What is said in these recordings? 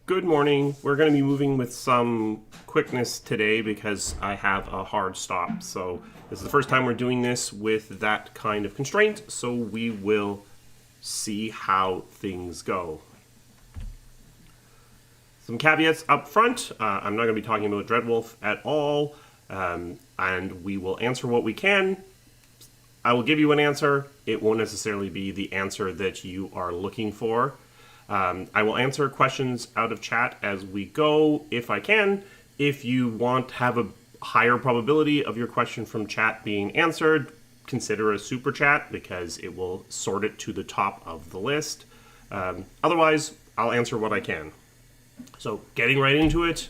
Good morning. We're going to be moving with some quickness today because I have a hard stop. So this is the first time we're doing this with that kind of constraint, so we will see how things go. Some caveats up front. I'm not going to be talking about Dreadwolf at all, and we will answer what we can. I will give you an answer. It won't necessarily be the answer that you are looking for. I will answer questions out of chat as we go if I can. If you want to have a higher probability of your question from chat being answered, consider a super chat because it will sort it to the top of the list. Otherwise, I'll answer what I can. So getting right into it.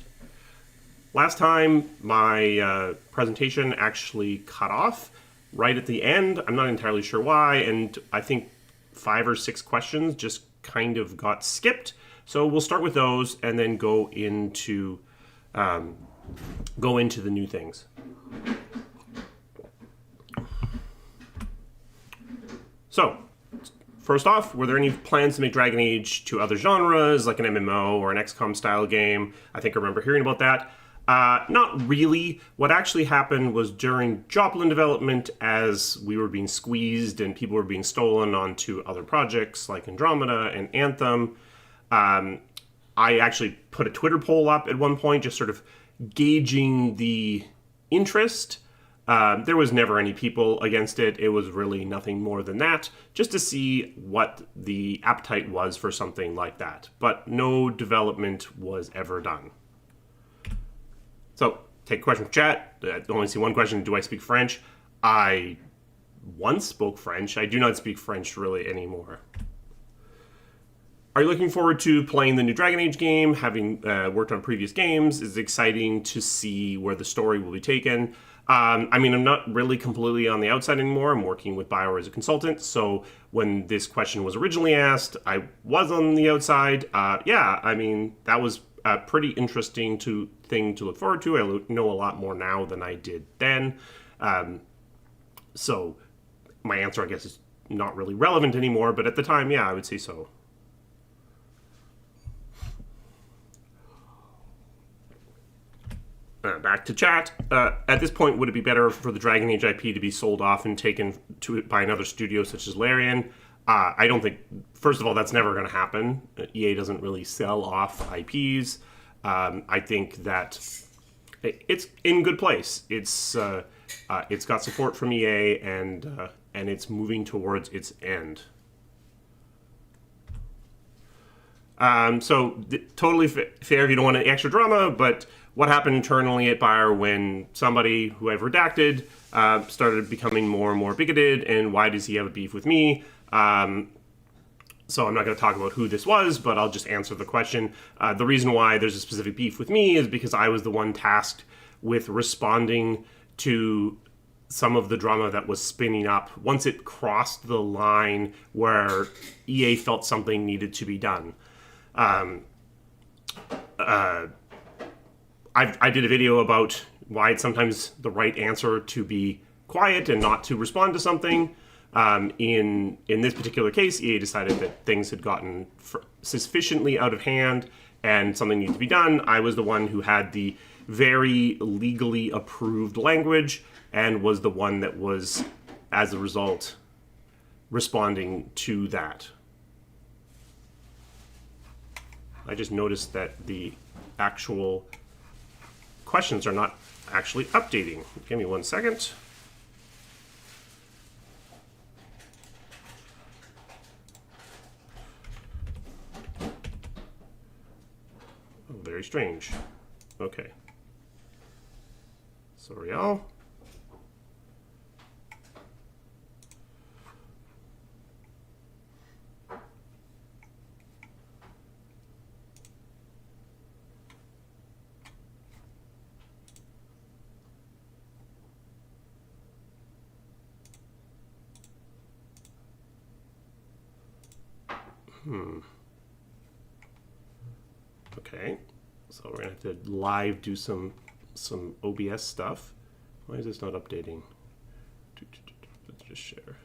Last time my presentation actually cut off right at the end. I'm not entirely sure why, and I think 5 or 6 questions just kind of got skipped. So we'll start with those and then go into the new things. So first off, were there any plans to make Dragon Age to other genres, like an MMO or an XCOM style game? I think I remember hearing about that. Not really. What actually happened was during Joplin development, as we were being squeezed and people were being stolen onto other projects like Andromeda and Anthem, I actually put a Twitter poll up at one point, just sort of gauging the interest. There was never any people against it. It was really nothing more than that, just to see what the appetite was for something like that. But no development was ever done. So, take a question from chat. I only see one question. Do I speak French? I once spoke French. I do not speak French really anymore. Are you looking forward to playing the new Dragon Age game? Having worked on previous games, it's exciting to see where the story will be taken. I'm not really completely on the outside anymore. I'm working with BioWare as a consultant. So when this question was originally asked, I was on the outside. That was a pretty interesting thing to look forward to. I know a lot more now than I did then. So my answer, I guess, is not really relevant anymore. But at the time, yeah, I would say so. Back to chat. At this point, would it be better for the Dragon Age IP to be sold off and taken by another studio such as Larian? I don't think, first of all, that's never going to happen. EA doesn't really sell off IPs. I think that it's in good place. It's got support from EA, and it's moving towards its end. Totally fair if you don't want any extra drama, but what happened internally at BioWare when somebody who I've redacted started becoming more and more bigoted, and why does he have a beef with me? So I'm not going to talk about who this was, but I'll just answer the question. The reason why there's a specific beef with me is because I was the one tasked with responding to some of the drama that was spinning up once it crossed the line where EA felt something needed to be done. I did a video about why it's sometimes the right answer to be quiet and not to respond to something. In this particular case, EA decided that things had gotten sufficiently out of hand and something needed to be done. I was the one who had the very legally approved language and was the one that was, as a result, responding to that. I just noticed that the actual questions are not actually updating. Give me 1 second. Oh, very strange. Okay. Sorry, y'all. Okay, so we're gonna have to live do some OBS stuff. Why is this not updating? Let's just share.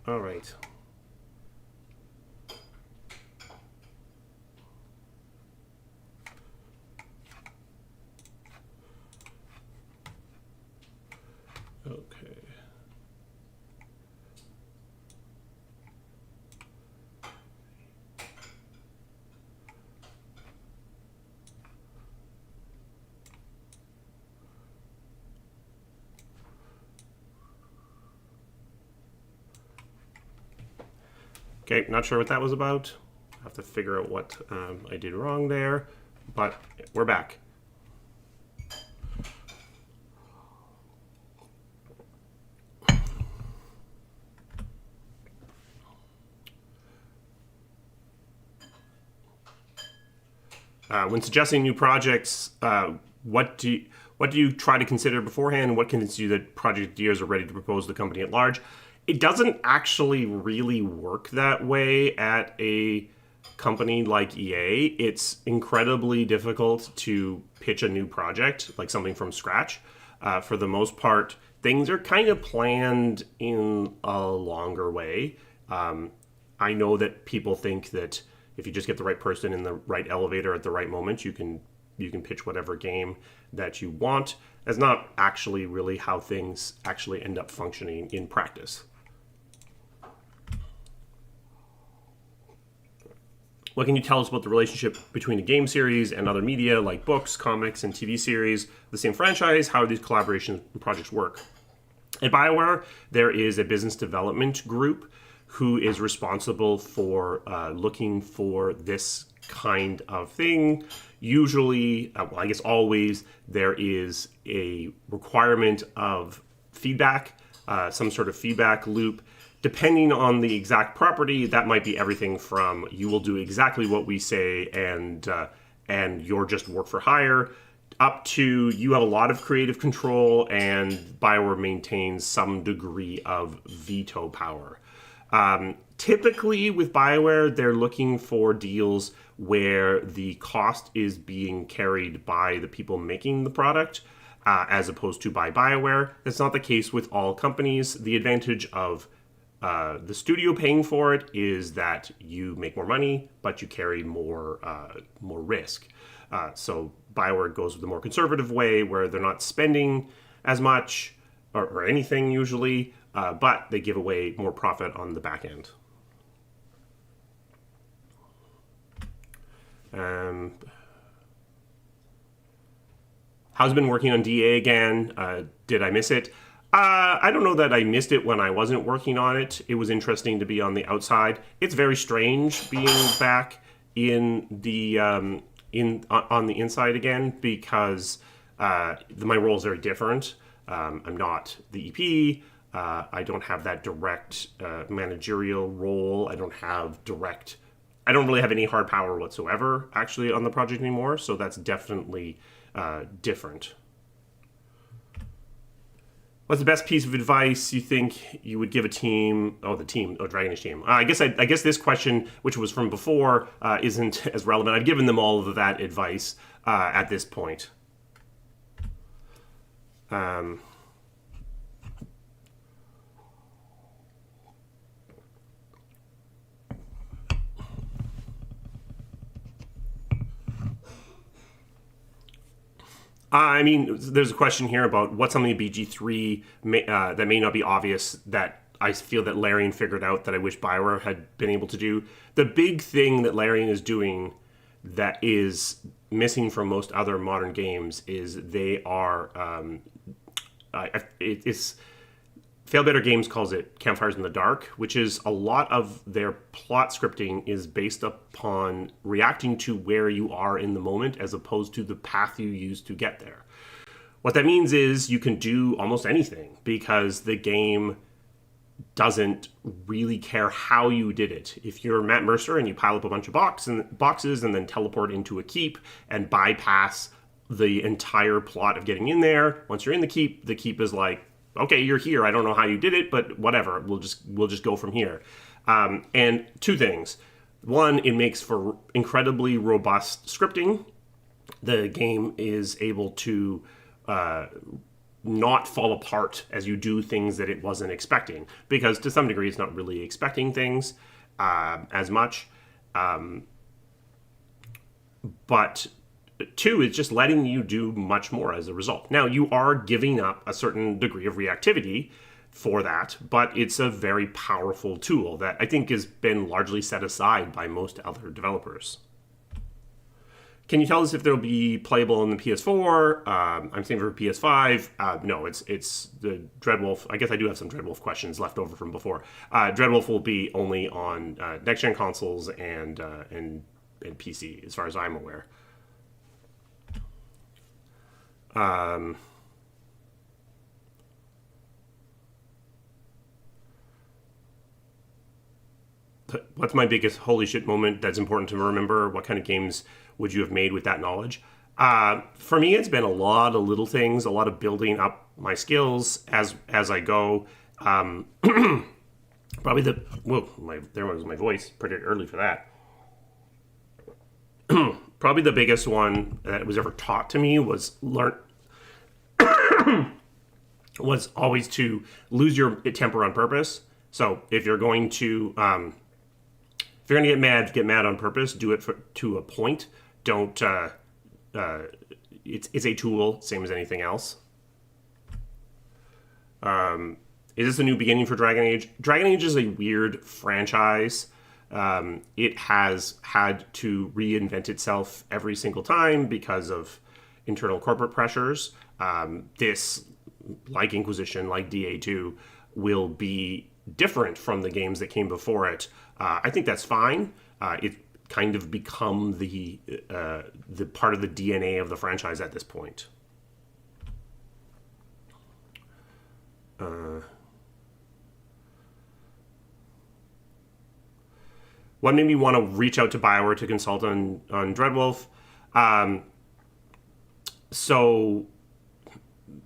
All right. Okay. Okay, not sure what that was about. I have to figure out what I did wrong there, but we're back. When suggesting new projects, what do you try to consider beforehand? What convinces you that project ideas are ready to propose to the company at large? It doesn't actually really work that way at a company like EA. It's incredibly difficult to pitch a new project, like something from scratch. For the most part, things are kind of planned in a longer way. I know that people think that if you just get the right person in the right elevator at the right moment, you can pitch whatever game that you want. That's not actually really how things actually end up functioning in practice. What can you tell us about the relationship between a game series and other media like books, comics, and TV series, the same franchise? How do these collaboration projects work? At BioWare, there is a business development group who is responsible for looking for this kind of thing. Usually, well, I guess always, there is a requirement of feedback, some sort of feedback loop. Depending on the exact property, that might be everything from you will do exactly what we say and you're just work for hire, up to you have a lot of creative control and BioWare maintains some degree of veto power. Typically with BioWare, they're looking for deals where the cost is being carried by the people making the product as opposed to by BioWare. That's not the case with all companies. The advantage of the studio paying for it is that you make more money, but you carry more risk. So BioWare goes with the more conservative way where they're not spending as much or anything usually, but they give away more profit on the back end. How's it been working on DA again? Did I miss it? I don't know that I missed it when I wasn't working on it. It was interesting to be on the outside. It's very strange being back in the on the inside again because my role is very different. I'm not the EP. I don't have that direct managerial role. I don't really have any hard power whatsoever actually on the project anymore. So that's definitely different. What's the best piece of advice you think you would give a team? Dragon Age team. I guess this question, which was from before, isn't as relevant. I've given them all of that advice at this point. I mean, there's a question here about what's something in BG3 that may not be obvious that I feel that Larian figured out that I wish BioWare had been able to do. The big thing that Larian is doing that is missing from most other modern games is they are... Fail Better Games calls it Campfires in the Dark, which is a lot of their plot scripting is based upon reacting to where you are in the moment as opposed to the path you use to get there. What that means is you can do almost anything because the game doesn't really care how you did it. If you're Matt Mercer and you pile up a bunch of boxes and then teleport into a keep and bypass the entire plot of getting in there, once you're in the keep is like, okay, you're here. I don't know how you did it, but whatever. We'll just go from here. And two things. One, it makes for incredibly robust scripting. The game is able to not fall apart as you do things that it wasn't expecting, because to some degree it's not really expecting things as much. But two, it's just letting you do much more as a result. Now, you are giving up a certain degree of reactivity for that, but it's a very powerful tool that I think has been largely set aside by most other developers. Can you tell us if they'll be playable on the PS4? I'm saying for PS5. No, it's the Dreadwolf. I guess I do have some Dreadwolf questions left over from before. Dreadwolf will be only on next-gen consoles and PC, as far as I'm aware. What's my biggest holy shit moment that's important to remember? What kind of games would you have made with that knowledge? For me, it's been a lot of little things, a lot of building up my skills as I go. Probably there was my voice pretty early for that. Probably the biggest one that was ever taught to me was was always to lose your temper on purpose. So if you're going to get mad on purpose. Do it to a point. Don't. It's a tool, same as anything else. Is this a new beginning for Dragon Age? Dragon Age is a weird franchise. It has had to reinvent itself every single time because of internal corporate pressures. This, like Inquisition, like DA2, will be different from the games that came before it. I think that's fine. It kind of become the part of the DNA of the franchise at this point. What made me want to reach out to BioWare to consult on Dreadwolf? So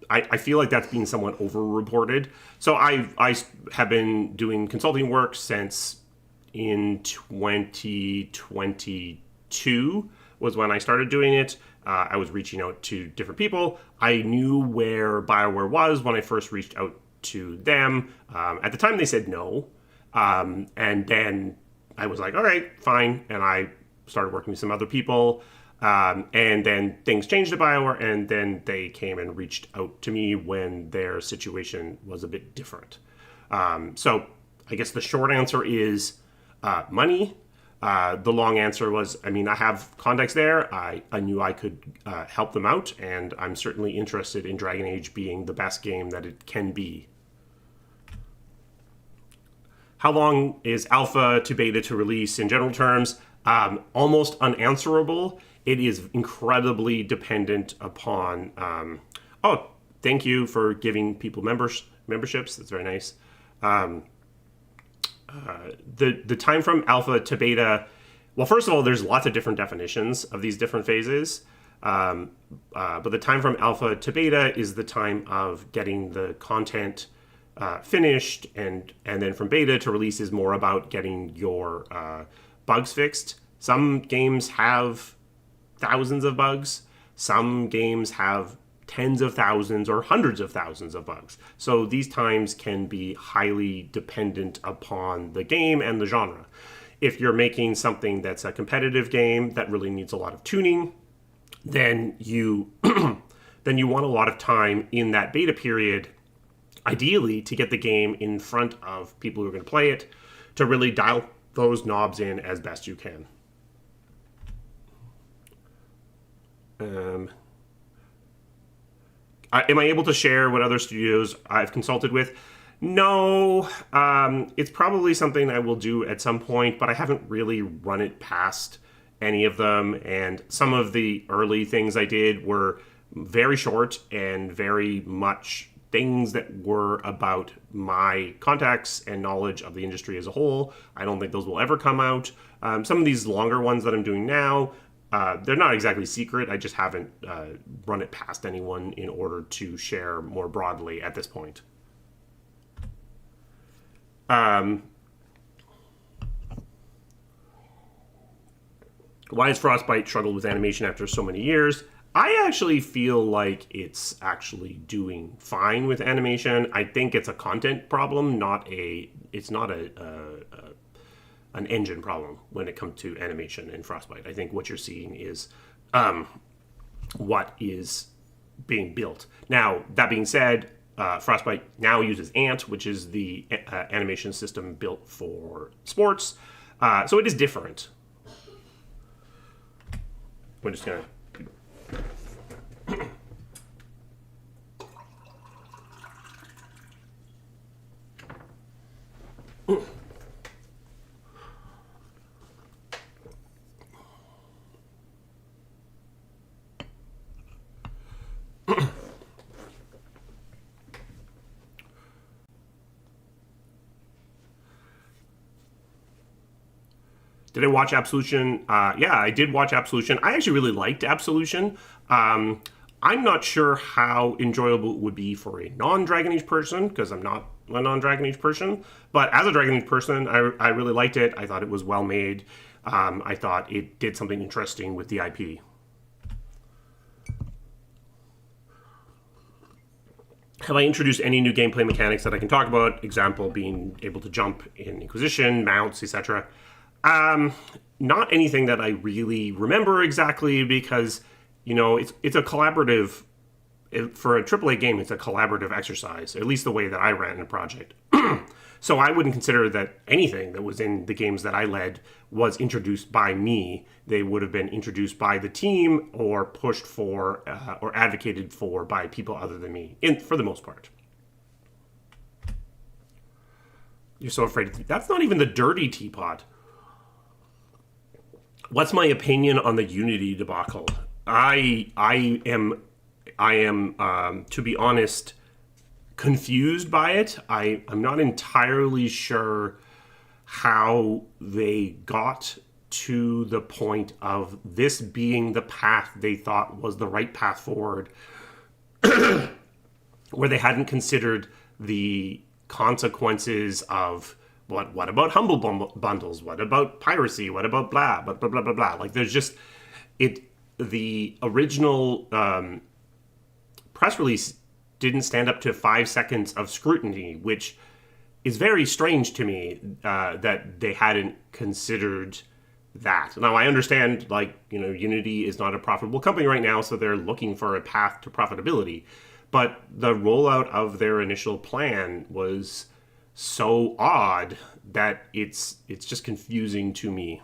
I feel like that's being somewhat over-reported. So I have been doing consulting work since in 2022 was when I started doing it. I was reaching out to different people. I knew where BioWare was when I first reached out to them. At the time, they said no. And then I was like, all right, fine. And I started working with some other people. And then things changed at BioWare, and then they came and reached out to me when their situation was a bit different. So I guess the short answer is money. The long answer was, I mean, I have contacts there. I knew I could help them out, and I'm certainly interested in Dragon Age being the best game that it can be. How long is alpha to beta to release in general terms? Almost unanswerable. It is incredibly dependent upon... thank you for giving people memberships. That's very nice. The time from alpha to beta... Well, first of all, there's lots of different definitions of these different phases. But the time from alpha to beta is the time of getting the content finished, and then from beta to release is more about getting your bugs fixed. Some games have thousands of bugs. Some games have tens of thousands or hundreds of thousands of bugs. So these times can be highly dependent upon the game and the genre. If you're making something that's a competitive game that really needs a lot of tuning, then you want a lot of time in that beta period, ideally to get the game in front of people who are going to play it, to really dial those knobs in as best you can. Am I able to share what other studios I've consulted with? No. It's probably something I will do at some point, but I haven't really run it past any of them. And some of the early things I did were very short and very much things that were about my contacts and knowledge of the industry as a whole. I don't think those will ever come out. Some of these longer ones that I'm doing now, they're not exactly secret. I just haven't run it past anyone in order to share more broadly at this point. Why has Frostbite struggled with animation after so many years? I actually feel like it's actually doing fine with animation. I think it's a content problem, it's not an engine problem when it comes to animation in Frostbite. I think what you're seeing is what is being built. Now, that being said, Frostbite now uses Ant, which is the animation system built for sports. So it is different. We're just going to... Did I watch Absolution? Yeah, I did watch Absolution. I actually really liked Absolution. I'm not sure how enjoyable it would be for a non-Dragon Age person, because I'm not a non-Dragon Age person. But as a Dragon Age person, I really liked it. I thought it was well made. I thought it did something interesting with the IP. Have I introduced any new gameplay mechanics that I can talk about? Example being able to jump in Inquisition, mounts, etc. Not anything that I really remember exactly, because, you know, it's a collaborative, for a AAA game, it's a collaborative exercise, at least the way that I ran a project. So I wouldn't consider that anything that was in the games that I led was introduced by me. They would have been introduced by the team or pushed for or advocated for by people other than me, for the most part. You're so afraid of that's not even the dirty teapot. What's my opinion on the Unity debacle? I am to be honest, confused by it. I'm not entirely sure how they got to the point of this being the path they thought was the right path forward, where they hadn't considered the consequences of what about humble bundles? What about piracy? What about blah, blah, blah, blah, blah, blah. Like, there's just, the original press release didn't stand up to 5 seconds of scrutiny, which is very strange to me, that they hadn't considered that. Now, I understand, like, you know, Unity is not a profitable company right now, so they're looking for a path to profitability. But the rollout of their initial plan was so odd that it's just confusing to me.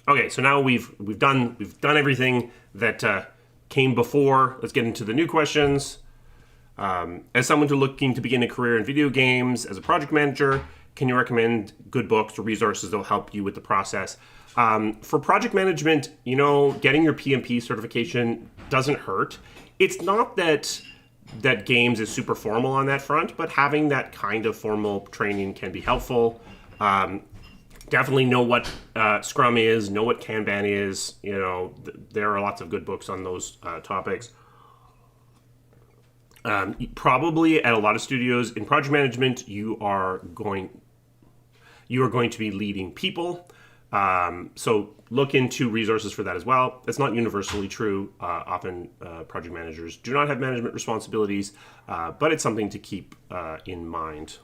Okay, so now we've done everything that came before. Let's get into the new questions. As someone looking to begin a career in video games as a project manager, can you recommend good books or resources that will help you with the process? For project management, you know, getting your PMP certification doesn't hurt. It's not that games is super formal on that front, but having that kind of formal training can be helpful. Definitely know what Scrum is, know what Kanban is. You know, there are lots of good books on those topics. Probably at a lot of studios in project management, you are going to be leading people. So look into resources for that as well. That's not universally true. Often project managers do not have management responsibilities, but it's something to keep in mind.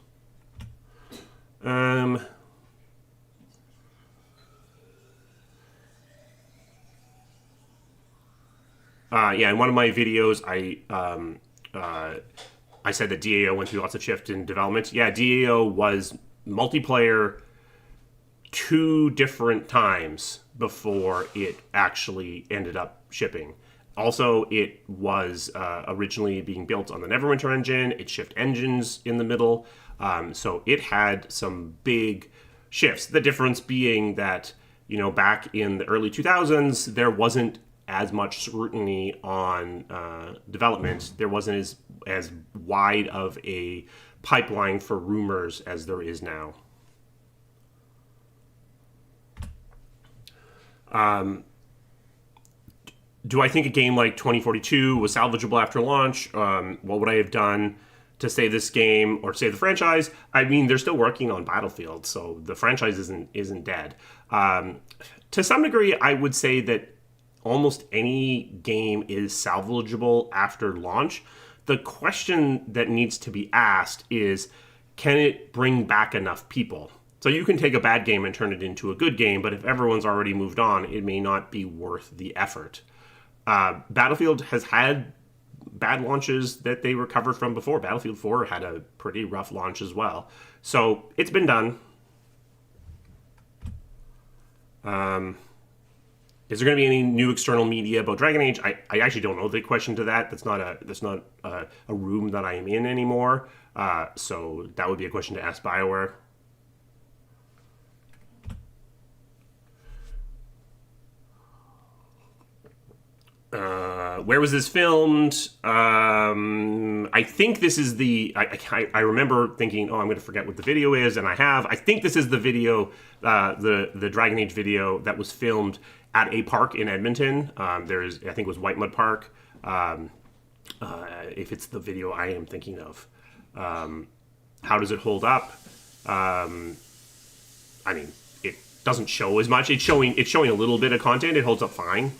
Yeah, in one of my videos, I said that DAO went through lots of shift in development. Yeah, DAO was multiplayer 2 different times before it actually ended up shipping. Also, it was originally being built on the Neverwinter engine. It shipped engines in the middle. So it had some big shifts. The difference being that, you know, back in the early 2000s, there wasn't as much scrutiny on development. There wasn't as wide of a pipeline for rumors as there is now. Do I think a game like 2042 was salvageable after launch? What would I have done? to save this game or save the franchise. I mean, they're still working on Battlefield, so the franchise isn't dead. To some degree, I would say that almost any game is salvageable after launch. The question that needs to be asked is, can it bring back enough people? So you can take a bad game and turn it into a good game, but if everyone's already moved on, it may not be worth the effort. Battlefield has had bad launches that they recovered from before. Battlefield 4 had a pretty rough launch as well. So it's been done. Is there going to be any new external media about Dragon Age? I actually don't know the question to that. That's not a room that I am in anymore. So that would be a question to ask BioWare. Where was this filmed? I think this is the... I remember thinking, oh, I'm going to forget what the video is, and I have. I think this is the video, the Dragon Age video that was filmed at a park in Edmonton. I think it was White Mud Park, if it's the video I am thinking of. How does it hold up? I mean, it doesn't show as much. It's showing a little bit of content. It holds up fine.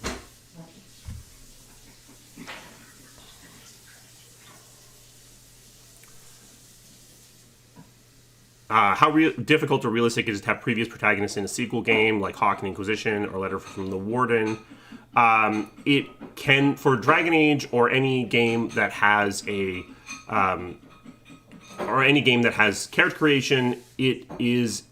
How difficult or realistic is it to have previous protagonists in a sequel game like Hawk and Inquisition or Letter from the Warden? It can, for Dragon Age or any game that has character creation, it is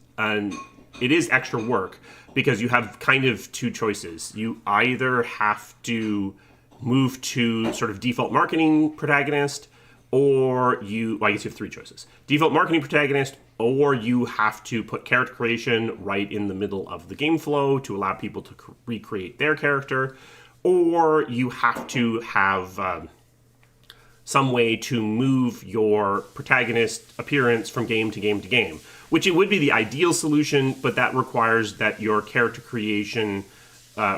extra work because you have kind of two choices. You either have to move to sort of default marketing protagonist, or I guess you have three choices. Default marketing protagonist, or you have to put character creation right in the middle of the game flow to allow people to recreate their character, or you have to have some way to move your protagonist appearance from game to game to game, which it would be the ideal solution, but that requires that your character creation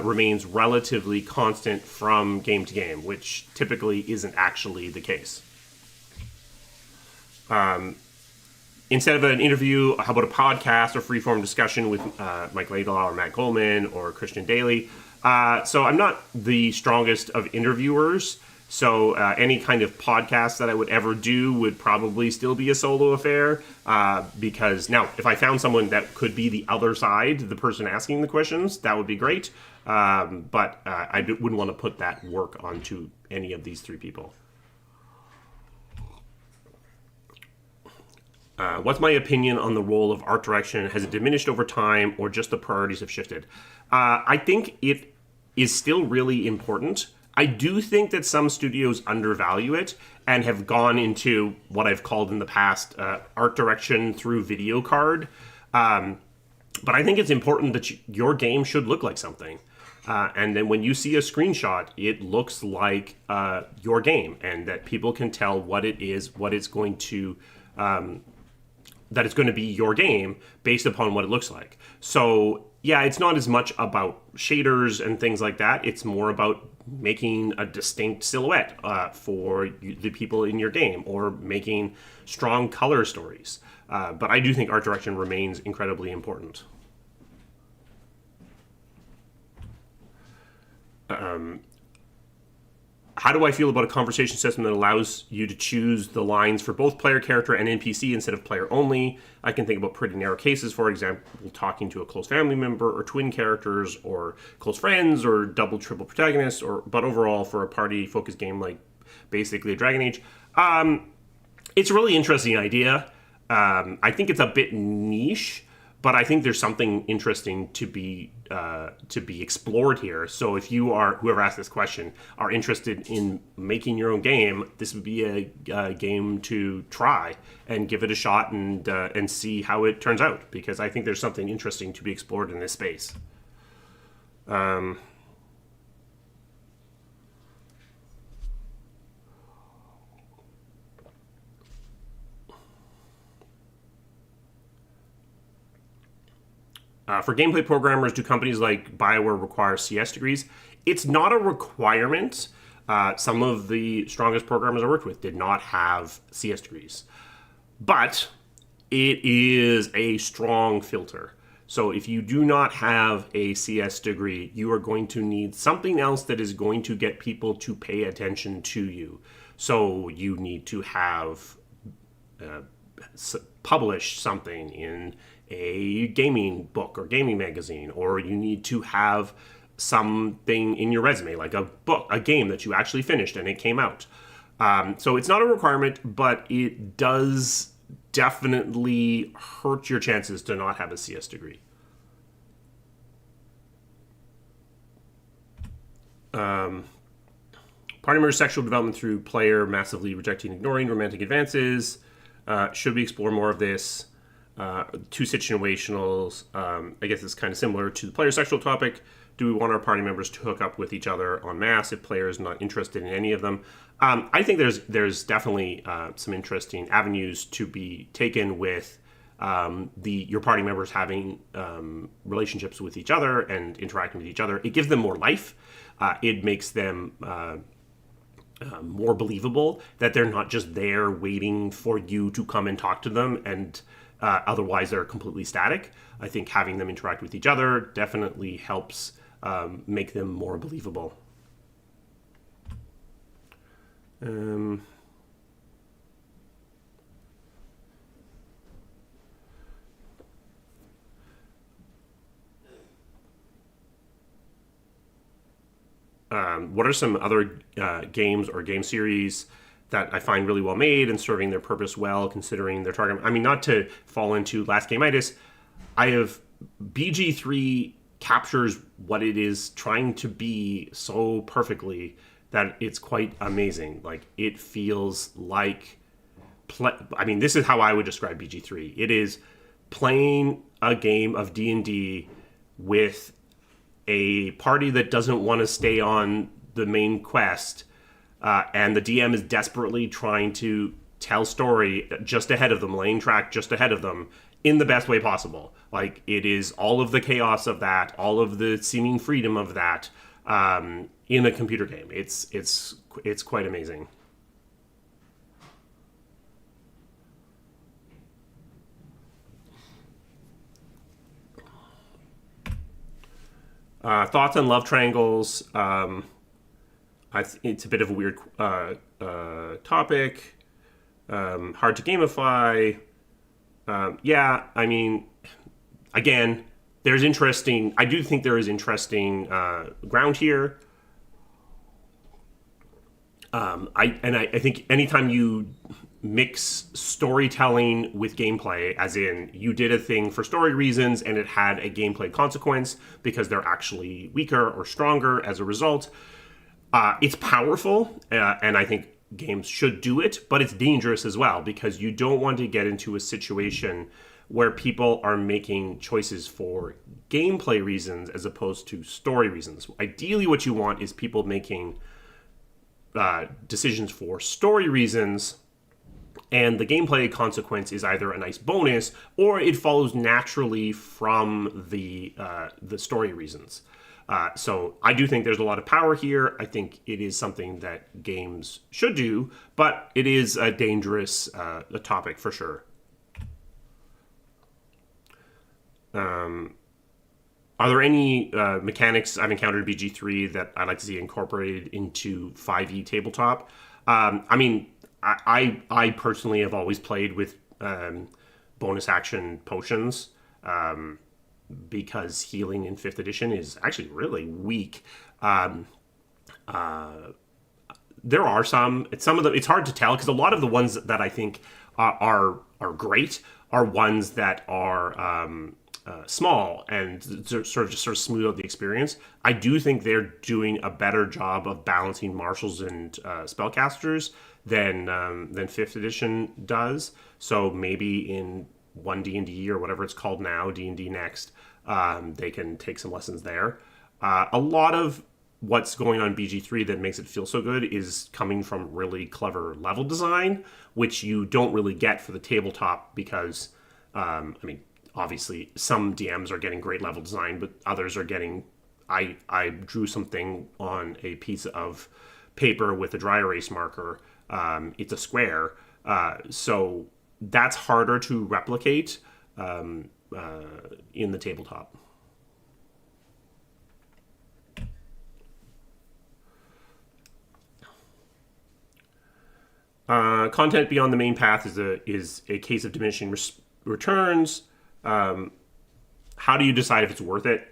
remains relatively constant from game to game, which typically isn't actually the case. Instead of an interview, how about a podcast or freeform discussion with Mike Laidlaw or Matt Coleman or Christian Daly? So I'm not the strongest of interviewers, so any kind of podcast that I would ever do would probably still be a solo affair, because now, if I found someone that could be the other side, the person asking the questions, that would be great, but I wouldn't want to put that work onto any of these three people. What's my opinion on the role of art direction? Has it diminished over time, or just the priorities have shifted? I think it is still really important. I do think that some studios undervalue it and have gone into what I've called in the past art direction through video card. But I think it's important that your game should look like something. And then when you see a screenshot, it looks like your game, and that people can tell what it is, what it's going to... that it's going to be your game based upon what it looks like. So, yeah, it's not as much about shaders and things like that. It's more about making a distinct silhouette for the people in your game, or making strong color stories. But I do think art direction remains incredibly important. How do I feel about a conversation system that allows you to choose the lines for both player character and NPC instead of player only? I can think about pretty narrow cases, for example, talking to a close family member, or twin characters, or close friends, or double, triple protagonists, but overall for a party-focused game like basically a Dragon Age. It's a really interesting idea. I think it's a bit niche, but I think there's something interesting to be explored here. So if you are, whoever asked this question, are interested in making your own game, this would be a game to try and give it a shot and see how it turns out, because I think there's something interesting to be explored in this space. For gameplay programmers, do companies like BioWare require CS degrees? It's not a requirement. Some of the strongest programmers I worked with did not have CS degrees. But it is a strong filter. So if you do not have a CS degree, you are going to need something else that is going to get people to pay attention to you. So you need to have published something in a gaming book or gaming magazine, or you need to have something in your resume, like a book, a game that you actually finished and it came out. So it's not a requirement, but it does definitely hurt your chances to not have a CS degree. Party member sexual development through player massively rejecting, ignoring romantic advances. Should we explore more of this? Two situationals. I guess it's kind of similar to the player sexual topic. Do we want our party members to hook up with each other en masse if players not interested in any of them? I think there's definitely some interesting avenues to be taken with your party members having relationships with each other and interacting with each other. It gives them more life. It makes them more believable that they're not just there waiting for you to come and talk to them, and otherwise they're completely static. I think having them interact with each other definitely helps make them more believable. What are some other games or game series that I find really well made and serving their purpose well, considering their target? I mean, not to fall into last game-itis, I have BG3 captures what it is trying to be so perfectly that it's quite amazing. Like, it feels like I mean, this is how I would describe BG3. It is playing a game of D&D with a party that doesn't want to stay on the main quest, and the DM is desperately trying to tell story just ahead of them, laying track just ahead of them in the best way possible. Like, it is all of the chaos of that, all of the seeming freedom of that in a computer game. It's quite amazing. Thoughts on love triangles. It's a bit of a weird topic. Hard to gamify. Yeah, I mean, again, there's interesting. I do think there is interesting ground here. I think anytime you mix storytelling with gameplay, as in you did a thing for story reasons and it had a gameplay consequence because they're actually weaker or stronger as a result, it's powerful, and I think games should do it, but it's dangerous as well because you don't want to get into a situation where people are making choices for gameplay reasons as opposed to story reasons. Ideally, what you want is people making decisions for story reasons, and the gameplay consequence is either a nice bonus or it follows naturally from the story reasons. So I do think there's a lot of power here. I think it is something that games should do, but it is a dangerous a topic for sure. Are there any mechanics I've encountered in BG3 that I'd like to see incorporated into 5e tabletop? I mean, I personally have always played with bonus action potions because healing in 5th edition is actually really weak. There are some of them. It's hard to tell because a lot of the ones that I think are great are ones that are small and sort of smooth out the experience. I do think they're doing a better job of balancing marshals and spellcasters than 5th edition does. So maybe in 1D&D or whatever it's called now, D&D Next, they can take some lessons there. A lot of what's going on in BG3 that makes it feel so good is coming from really clever level design, which you don't really get for the tabletop because, I mean, obviously some DMs are getting great level design, but others are getting, I drew something on a piece of paper with a dry erase marker. It's a square. So that's harder to replicate in the tabletop. Content beyond the main path is a case of diminishing returns. How do you decide if it's worth it?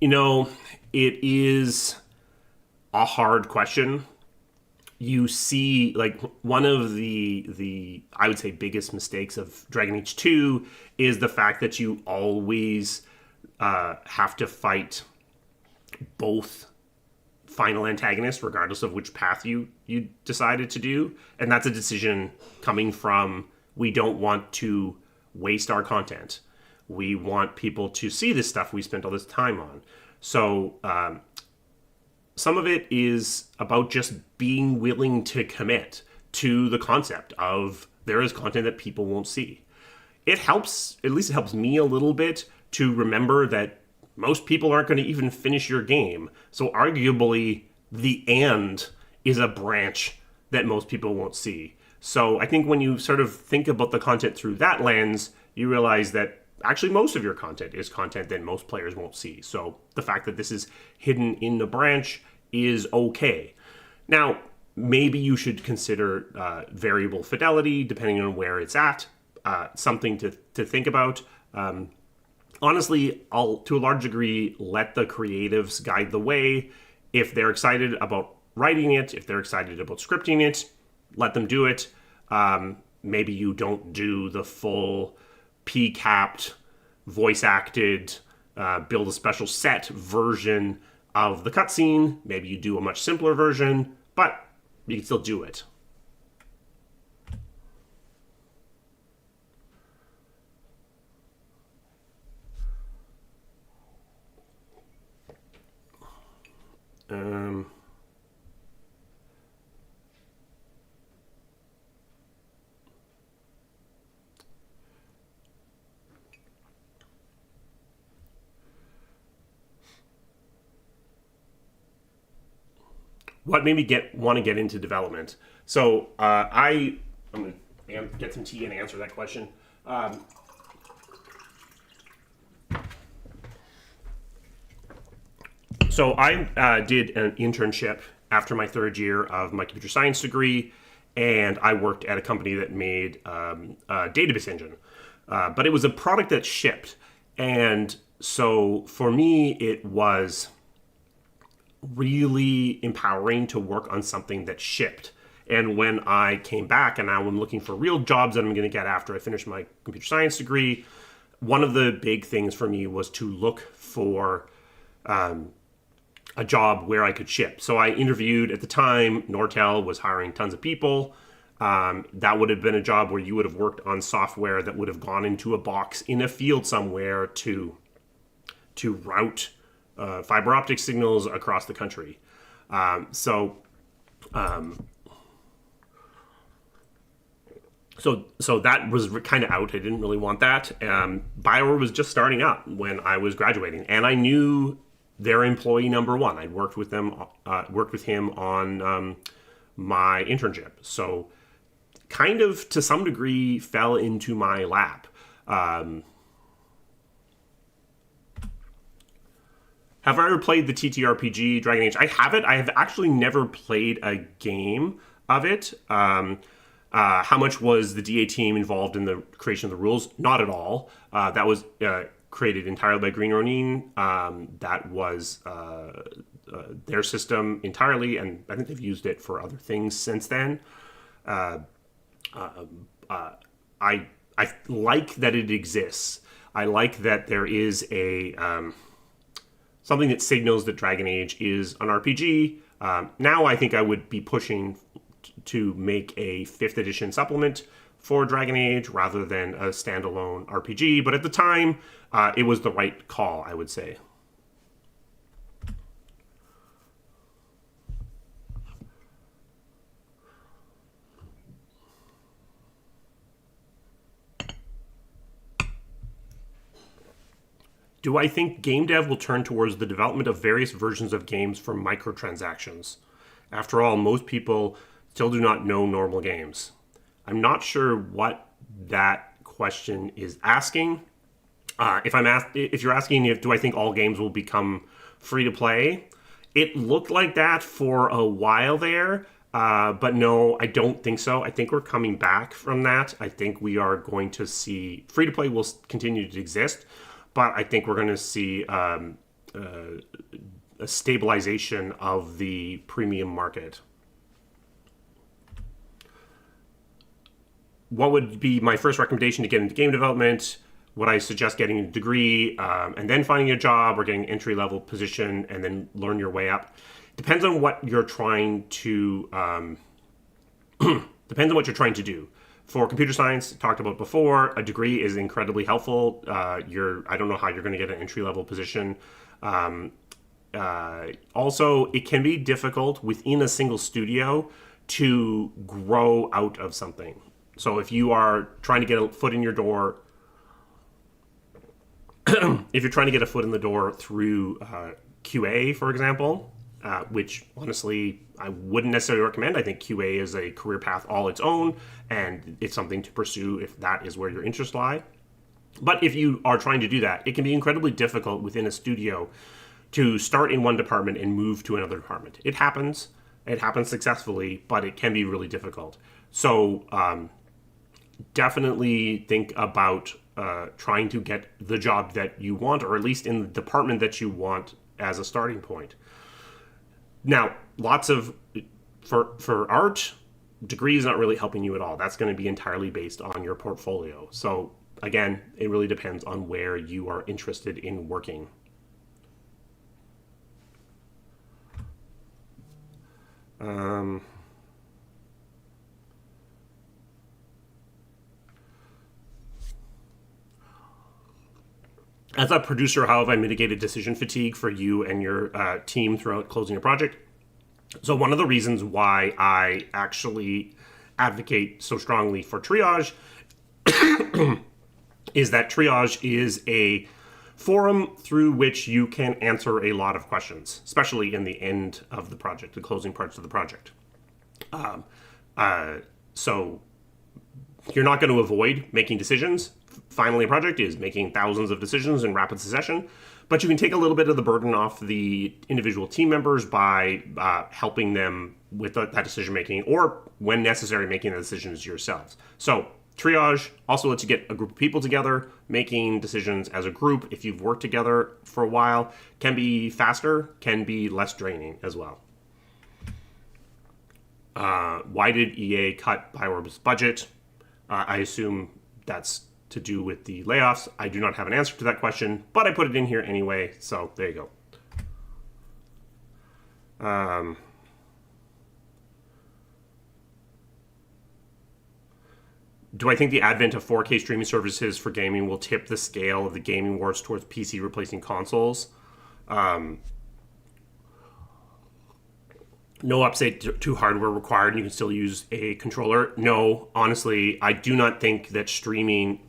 It is a hard question. You see, like, one of the I would say biggest mistakes of Dragon Age 2 is the fact that you always have to fight both final antagonists, regardless of which path you decided to do. And that's a decision coming from, we don't want to waste our content. We want people to see this stuff we spent all this time on. So some of it is about just being willing to commit to the concept of there is content that people won't see. It helps, at least it helps me a little bit, to remember that most people aren't going to even finish your game. So arguably, the end is a branch that most people won't see. So I think when you sort of think about the content through that lens, you realize that actually most of your content is content that most players won't see. So the fact that this is hidden in the branch is okay. Now, maybe you should consider variable fidelity, depending on where it's at. Something to think about. Honestly, I'll, to a large degree, let the creatives guide the way. If they're excited about writing it, if they're excited about scripting it, let them do it. Maybe you don't do the full P-capped, voice-acted, build a special set version of the cutscene. Maybe you do a much simpler version, but you can still do it. What made me want to get into development? So I'm going to get some tea and answer that question. So I did an internship after my third year of my computer science degree, and I worked at a company that made a database engine. But it was a product that shipped. And so for me, it was really empowering to work on something that shipped. And when I came back and now I'm looking for real jobs that I'm going to get after I finish my computer science degree, one of the big things for me was to look for a job where I could ship. So I interviewed at the time. Nortel was hiring tons of people. That would have been a job where you would have worked on software that would have gone into a box in a field somewhere to route fiber optic signals across the country. So that was kind of out. I didn't really want that. BioWare was just starting up when I was graduating, and I knew their employee number one. I'd worked with him on my internship. So kind of to some degree fell into my lap. Have I ever played the TTRPG Dragon Age? I have it. I have actually never played a game of it. How much was the DA team involved in the creation of the rules? Not at all. That was created entirely by Green Ronin. That was their system entirely, and I think they've used it for other things since then. I like that it exists. I like that there is a something that signals that Dragon Age is an RPG. Now I think I would be pushing to make a 5th edition supplement for Dragon Age rather than a standalone RPG. But at the time, it was the right call, I would say. Do I think game dev will turn towards the development of various versions of games for microtransactions? After all, most people still do not know normal games. I'm not sure what that question is asking. If you're asking if do I think all games will become free to play, it looked like that for a while there, but no, I don't think so. I think we're coming back from that. I think we are going to see free to play will continue to exist, but I think we're going to see a stabilization of the premium market. What would be my first recommendation to get into game development? Would I suggest getting a degree and then finding a job, or getting an entry-level position and then learn your way up? Depends on what you're trying to do. For computer science, talked about before, a degree is incredibly helpful. I don't know how you're going to get an entry-level position. Also, it can be difficult within a single studio to grow out of something. So if you are trying to get a foot in your door, if you're trying to get a foot in the door through QA, for example, which honestly I wouldn't necessarily recommend. I think QA is a career path all its own, and it's something to pursue if that is where your interests lie. But if you are trying to do that, it can be incredibly difficult within a studio to start in one department and move to another department. It happens successfully, but it can be really difficult. So definitely think about trying to get the job that you want, or at least in the department that you want as a starting point. Now, for art, degree is not really helping you at all. That's going to be entirely based on your portfolio. So again, it really depends on where you are interested in working. As a producer, how have I mitigated decision fatigue for you and your team throughout closing a project? So one of the reasons why I actually advocate so strongly for triage is that triage is a forum through which you can answer a lot of questions, especially in the end of the project, the closing parts of the project. So you're not going to avoid making decisions. Finally, a project is making thousands of decisions in rapid succession, but you can take a little bit of the burden off the individual team members by helping them with that decision making, or when necessary, making the decisions yourselves. So triage also lets you get a group of people together, making decisions as a group. If you've worked together for a while, can be faster, can be less draining as well. Why did EA cut Bioware's budget? I assume that's to do with the layoffs. I do not have an answer to that question, but I put it in here anyway, so there you go. Do I think the advent of 4K streaming services for gaming will tip the scale of the gaming wars towards PC replacing consoles? No update to hardware required, and you can still use a controller. No, honestly, I do not think that streaming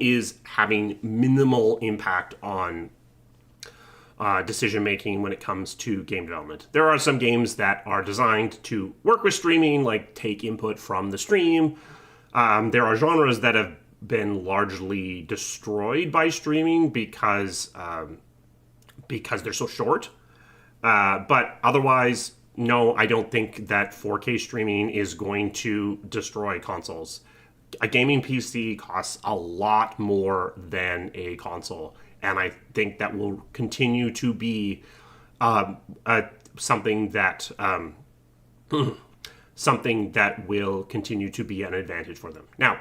is having minimal impact on decision making when it comes to game development. There are some games that are designed to work with streaming, like take input from the stream. There are genres that have been largely destroyed by streaming because they're so short. But otherwise, no, I don't think that 4K streaming is going to destroy consoles. A gaming PC costs a lot more than a console, and I think that will continue to be something that will continue to be an advantage for them. Now,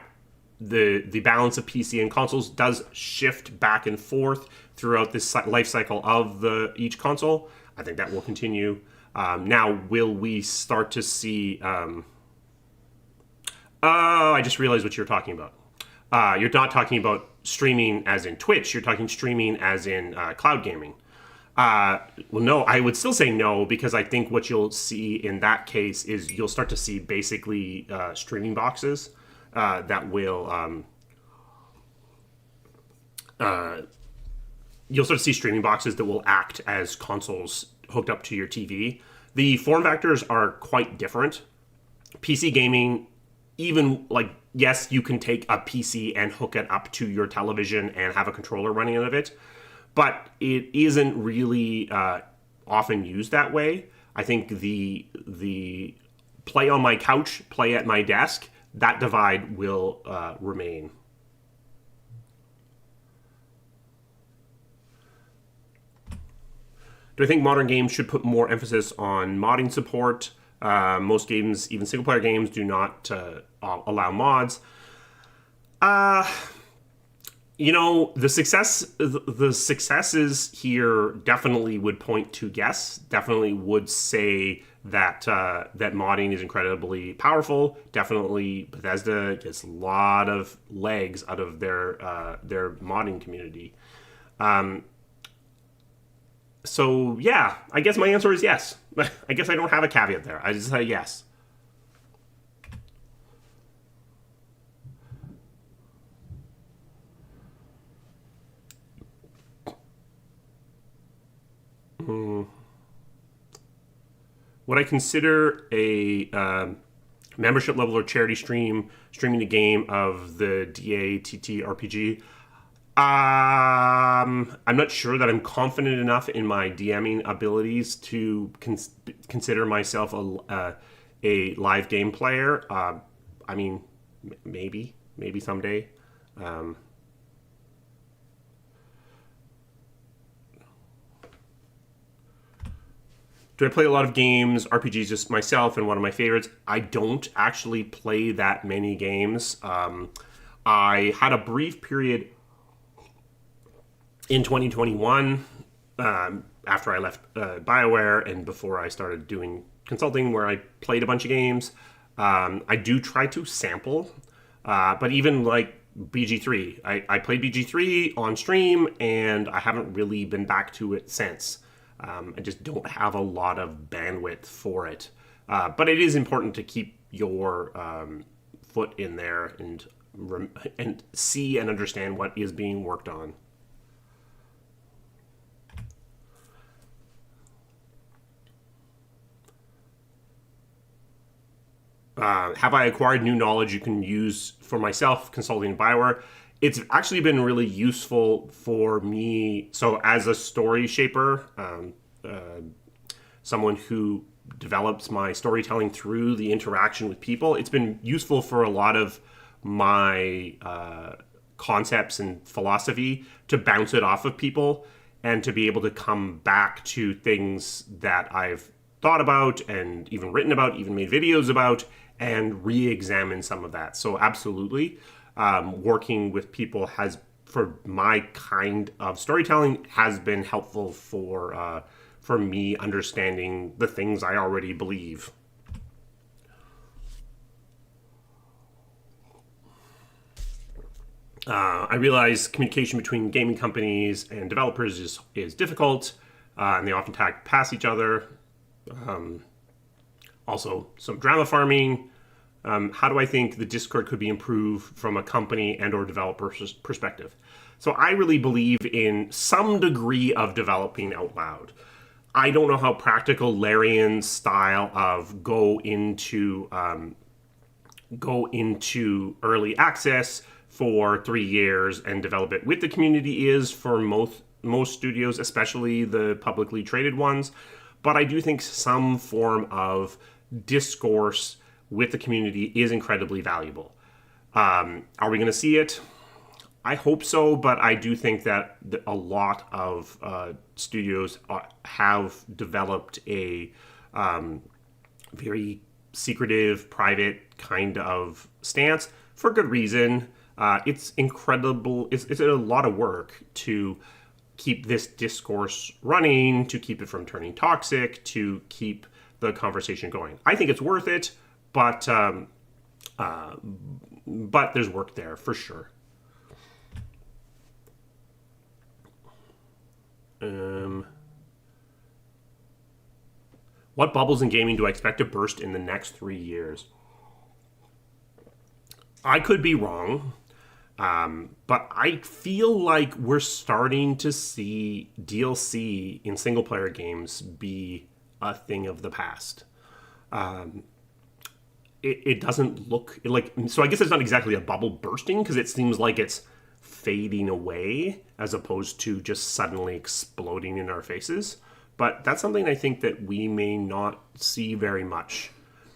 the balance of PC and consoles does shift back and forth throughout this life cycle of each console. I think that will continue. Now, will we start to see... I just realized what you're talking about. You're not talking about streaming as in Twitch. You're talking streaming as in cloud gaming. Well, no, I would still say no, because I think what you'll see in that case is you'll start to see basically streaming boxes that will you'll sort of see streaming boxes that will act as consoles hooked up to your TV. The form factors are quite different. PC gaming, even like, yes, you can take a PC and hook it up to your television and have a controller running out of it, but it isn't really often used that way. I think the play on my couch, play at my desk, that divide will remain. Do I think modern games should put more emphasis on modding support? Most games, even single-player games, do not allow mods. The successes here definitely would point to yes. Definitely would say that that modding is incredibly powerful. Definitely, Bethesda gets a lot of legs out of their modding community. So yeah, I guess my answer is yes. I guess I don't have a caveat there. I just say yes. Would I consider a membership level or charity streaming a game of the DATT RPG? I'm not sure that I'm confident enough in my DMing abilities to consider myself a live game player. I mean, maybe someday. Do I play a lot of games, RPGs, just myself, and one of my favorites? I don't actually play that many games. I had a brief period in 2021, after I left BioWare and before I started doing consulting, where I played a bunch of games. I do try to sample, but even like BG3, I played BG3 on stream, and I haven't really been back to it since. I just don't have a lot of bandwidth for it. But it is important to keep your foot in there and see and understand what is being worked on. Have I acquired new knowledge you can use for myself consulting in BioWare? It's actually been really useful for me. So as a story shaper, someone who develops my storytelling through the interaction with people, it's been useful for a lot of my concepts and philosophy to bounce it off of people and to be able to come back to things that I've thought about and even written about, even made videos about, and re-examine some of that. So absolutely, working with people has, for my kind of storytelling, has been helpful for me understanding the things I already believe. I realize communication between gaming companies and developers is difficult, and they often tag past each other. Also, some drama farming. How do I think the Discord could be improved from a company and or developer perspective? So I really believe in some degree of developing out loud. I don't know how practical Larian's style of go into early access for 3 years and develop it with the community is for most studios, especially the publicly traded ones. But I do think some form of discourse with the community is incredibly valuable. Are we going to see it? I hope so, but I do think that a lot of studios have developed a very secretive, private kind of stance for good reason. It's incredible. It's a lot of work to keep this discourse running, to keep it from turning toxic, to keep the conversation going. I think it's worth it, but there's work there for sure. What bubbles in gaming do I expect to burst in the next 3 years? I could be wrong. But I feel like we're starting to see DLC in single player games be a thing of the past. It doesn't look like, so I guess it's not exactly a bubble bursting because it seems like it's fading away as opposed to just suddenly exploding in our faces. But that's something I think that we may not see very much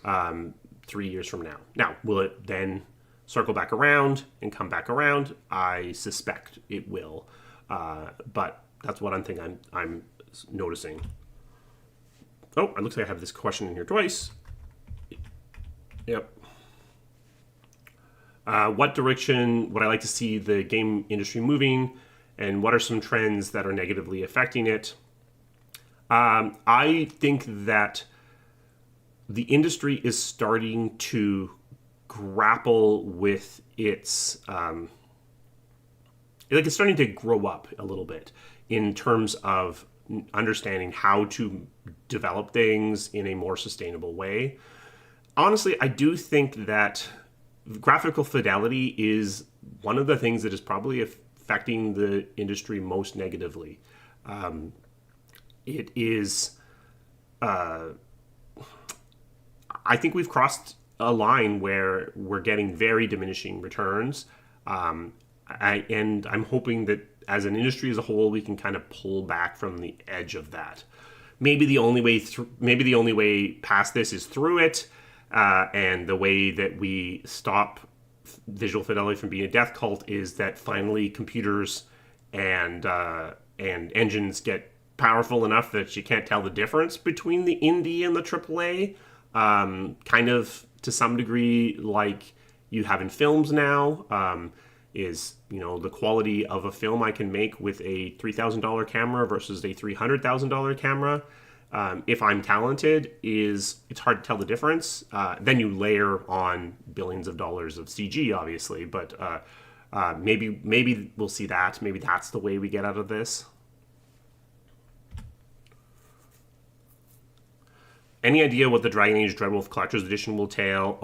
3 years from now. Now, will it then circle back around and come back around? I suspect it will. But that's what I'm noticing. Oh, it looks like I have this question in here twice. Yep. What direction would I like to see the game industry moving, and what are some trends that are negatively affecting it? I think that the industry is starting to grapple with its it's starting to grow up a little bit in terms of understanding how to develop things in a more sustainable way. Honestly, I do think that graphical fidelity is one of the things that is probably affecting the industry most negatively. It is, I think we've crossed a line where we're getting very diminishing returns. And I'm hoping that as an industry as a whole, we can kind of pull back from the edge of that. Maybe the only way past this is through it. And the way that we stop visual fidelity from being a death cult is that finally computers and engines get powerful enough that you can't tell the difference between the indie and the AAA. Kind of to some degree, like you have in films now, is the quality of a film I can make with a $3,000 camera versus a $300,000 camera. If I'm talented, it's hard to tell the difference. Then you layer on billions of dollars of CG, obviously, but maybe we'll see that. Maybe that's the way we get out of this. Any idea what the Dragon Age Dreadwolf Collector's Edition will tail,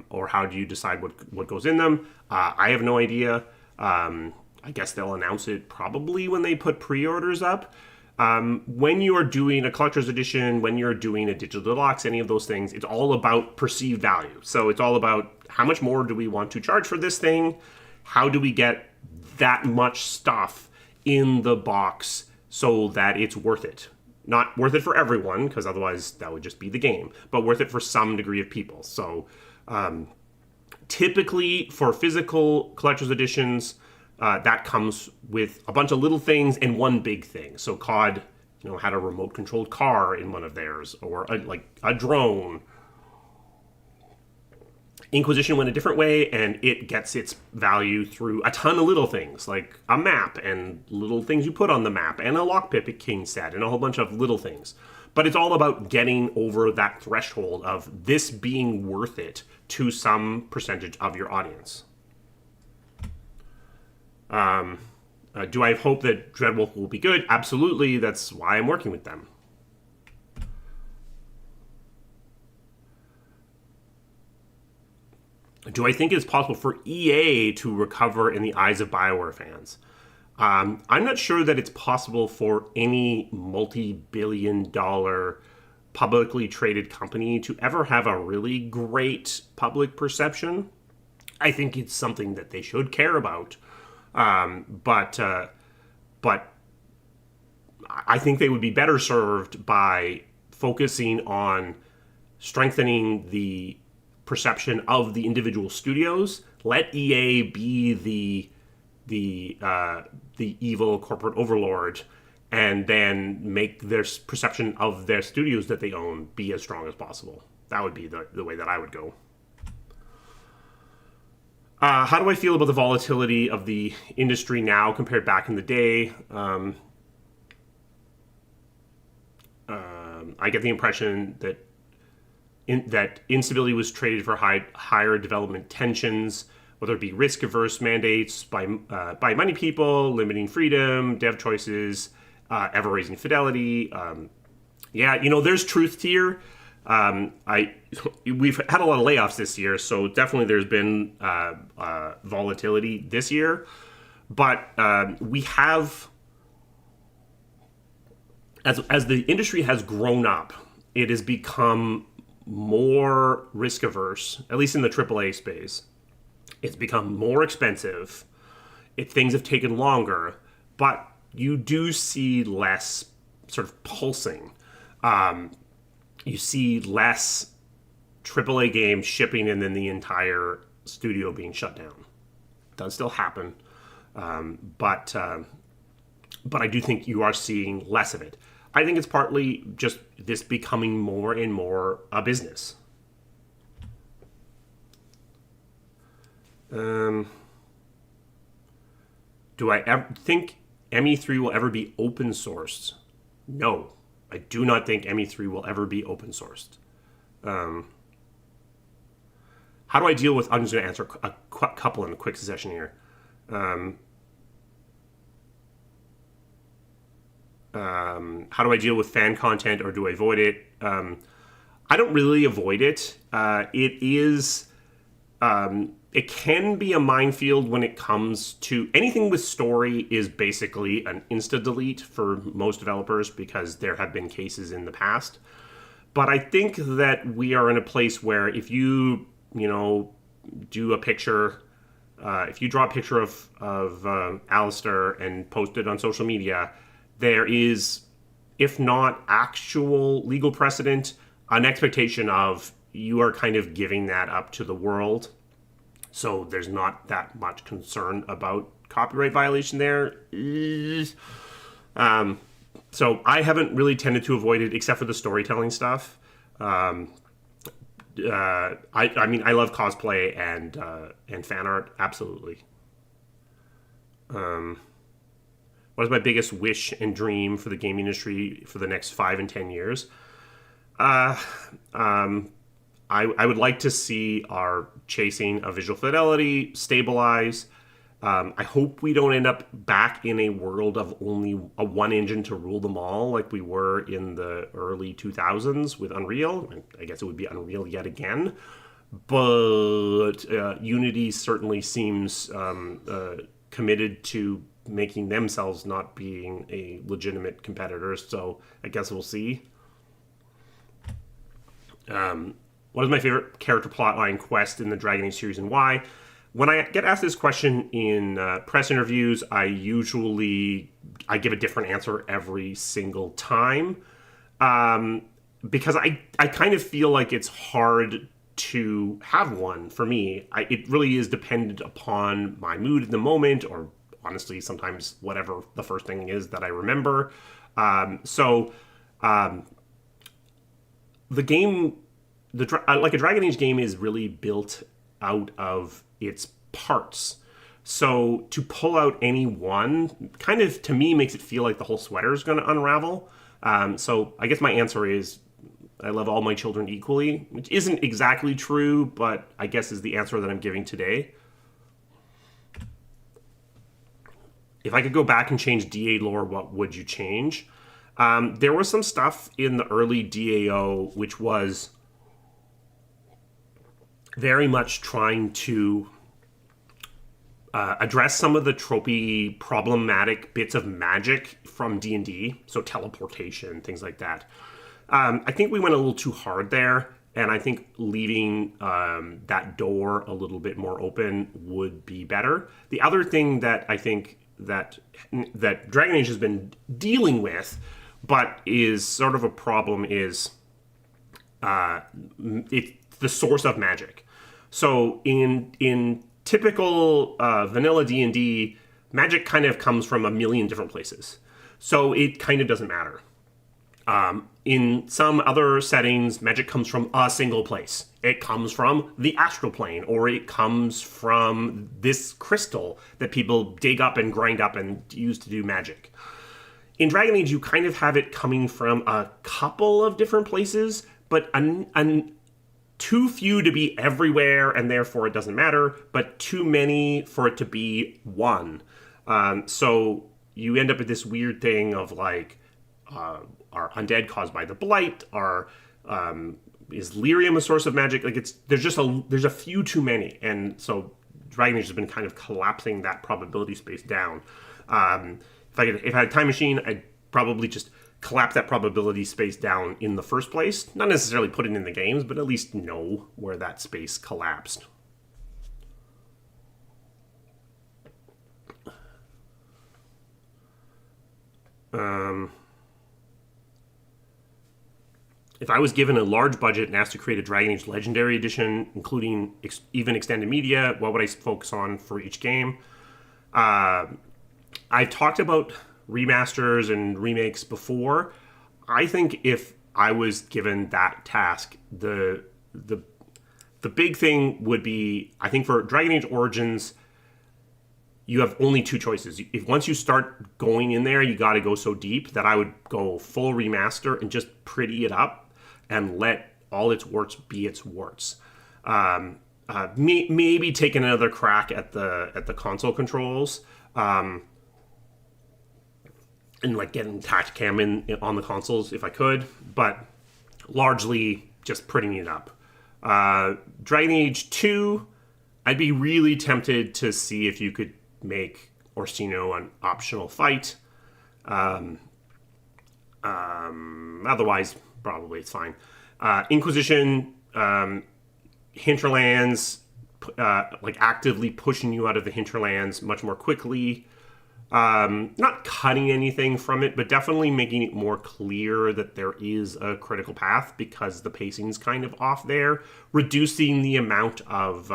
or how do you decide what goes in them? I have no idea. I guess they'll announce it probably when they put pre-orders up. When you're doing a collector's edition, when you're doing a digital deluxe, any of those things, it's all about perceived value. So it's all about how much more do we want to charge for this thing? How do we get that much stuff in the box so that it's worth it? Not worth it for everyone, because otherwise that would just be the game, but worth it for some degree of people. So typically for physical collector's editions, that comes with a bunch of little things and one big thing. So COD, had a remote-controlled car in one of theirs, or a drone. Inquisition went a different way, and it gets its value through a ton of little things, like a map and little things you put on the map, and a lockpick king set, and a whole bunch of little things. But it's all about getting over that threshold of this being worth it to some percentage of your audience. Do I have hope that Dreadwolf will be good? Absolutely. That's why I'm working with them. Do I think it's possible for EA to recover in the eyes of BioWare fans? I'm not sure that it's possible for any multi-billion-dollar publicly traded company to ever have a really great public perception. I think it's something that they should care about. But I think they would be better served by focusing on strengthening the perception of the individual studios. Let EA be the evil corporate overlord, and then make their perception of their studios that they own be as strong as possible. That would be the way that I would go. How do I feel about the volatility of the industry now compared back in the day? I get the impression that instability was traded for higher development tensions, whether it be risk-averse mandates by money people, limiting freedom, dev choices, ever-raising fidelity. There's truth here. We've had a lot of layoffs this year, so definitely there's been volatility this year. But we have, as the industry has grown up, it has become more risk averse, at least in the AAA space. It's become more expensive. Things have taken longer, but you do see less sort of pulsing. You see less AAA games shipping and then the entire studio being shut down. It does still happen, but I do think you are seeing less of it. I think it's partly just this becoming more and more a business. Do I ever think ME3 will ever be open sourced? No, I do not think ME3 will ever be open sourced. How do I deal with? I'm just going to answer a couple in a quick succession here. How do I deal with fan content, or do I avoid it? I don't really avoid it. It can be a minefield when it comes to anything with story. Is basically an insta delete for most developers because there have been cases in the past. But I think that we are in a place where if you do a picture, if you draw a picture of Alistair and post it on social media, there is, if not actual legal precedent, an expectation of you are kind of giving that up to the world. So there's not that much concern about copyright violation there. So I haven't really tended to avoid it except for the storytelling stuff. I mean, I love cosplay and fan art, absolutely. What is my biggest wish and dream for the gaming industry for the next 5 and 10 years? I would like to see our chasing of visual fidelity stabilize. I hope we don't end up back in a world of only a one engine to rule them all like we were in the early 2000s with Unreal. I guess it would be Unreal yet again. But Unity certainly seems committed to making themselves not being a legitimate competitor. So I guess we'll see. What is my favorite character plotline quest in the Dragon Age series and why? When I get asked this question in press interviews, I give a different answer every single time because I kind of feel like it's hard to have one for me. It really is dependent upon my mood in the moment, or honestly, sometimes whatever the first thing is that I remember. The game, like a Dragon Age game, is really built out of its parts. So to pull out any one kind of, to me, makes it feel like the whole sweater is going to unravel. So I guess my answer is I love all my children equally, which isn't exactly true, but I guess is the answer that I'm giving today. If I could go back and change DA lore, what would you change? There was some stuff in the early DAO which was very much trying to address some of the tropey, problematic bits of magic from D&D, so teleportation, things like that. I think we went a little too hard there, and I think leaving that door a little bit more open would be better. The other thing that I think that Dragon Age has been dealing with, but is sort of a problem, is it's the source of magic. So in typical vanilla D&D, magic kind of comes from a million different places. So it kind of doesn't matter. In some other settings, magic comes from a single place. It comes from the astral plane, or it comes from this crystal that people dig up and grind up and use to do magic. In Dragon Age, you kind of have it coming from a couple of different places, but too few to be everywhere, and therefore it doesn't matter, but too many for it to be one. So you end up with this weird thing of like, are undead caused by the blight? Are is lyrium a source of magic? Like there's a few too many, and so Dragon Age has been kind of collapsing that probability space down. If I had a time machine, I'd probably just collapse that probability space down in the first place. Not necessarily put it in the games, but at least know where that space collapsed. If I was given a large budget and asked to create a Dragon Age Legendary Edition, including even extended media, what would I focus on for each game? I've talked about remasters and remakes before. I think if I was given that task, the big thing would be, I think for Dragon Age Origins, you have only two choices. If once you start going in there, you got to go so deep that I would go full remaster and just pretty it up and let all its warts be its warts. Maybe take another crack at the console controls, and like getting Tacticam in on the consoles if I could, but largely just prettying it up. Dragon Age 2, I'd be really tempted to see if you could make Orsino an optional fight. Otherwise, probably it's fine. Inquisition, hinterlands, like actively pushing you out of the hinterlands much more quickly. Not cutting anything from it, but definitely making it more clear that there is a critical path because the pacing's kind of off there. Reducing the amount of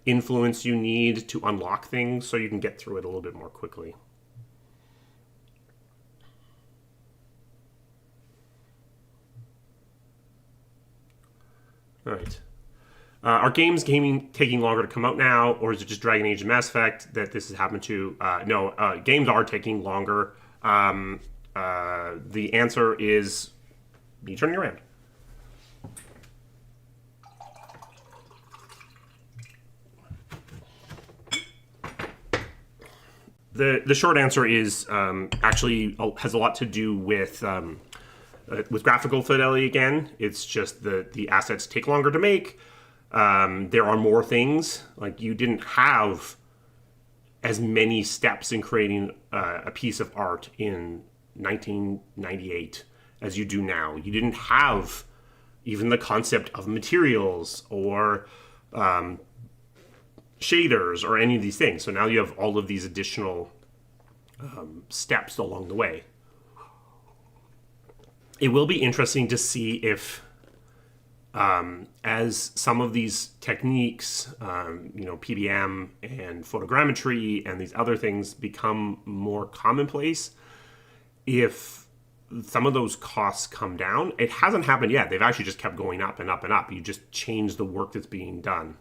influence you need to unlock things so you can get through it a little bit more quickly. All right. Are games taking longer to come out now, or is it just Dragon Age and Mass Effect that this has happened to? No, games are taking longer. The answer is me turning around. The short answer is actually has a lot to do with graphical fidelity again. It's just the assets take longer to make. There are more things. Like, you didn't have as many steps in creating a piece of art in 1998 as you do now. You didn't have even the concept of materials or shaders or any of these things. So now you have all of these additional steps along the way. It will be interesting to see if as some of these techniques, PBM and photogrammetry and these other things become more commonplace, if some of those costs come down. It hasn't happened yet. They've actually just kept going up and up and up. You just change the work that's being done.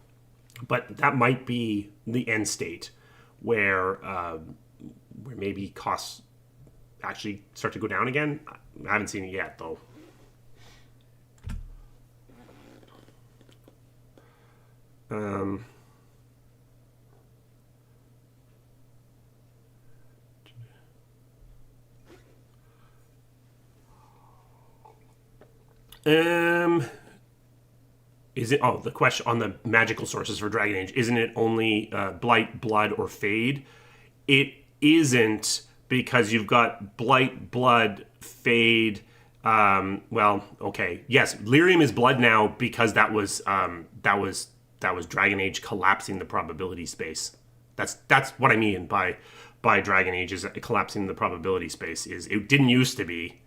But that might be the end state where maybe costs actually start to go down again. I haven't seen it yet, though. Is it? Oh, the question on the magical sources for Dragon Age, isn't it only Blight, Blood, or Fade? It isn't, because you've got Blight, Blood, Fade. Well, okay, yes, Lyrium is Blood now because that was Dragon Age collapsing the probability space. That's what I mean by Dragon Age is collapsing the probability space. Is it didn't used to be.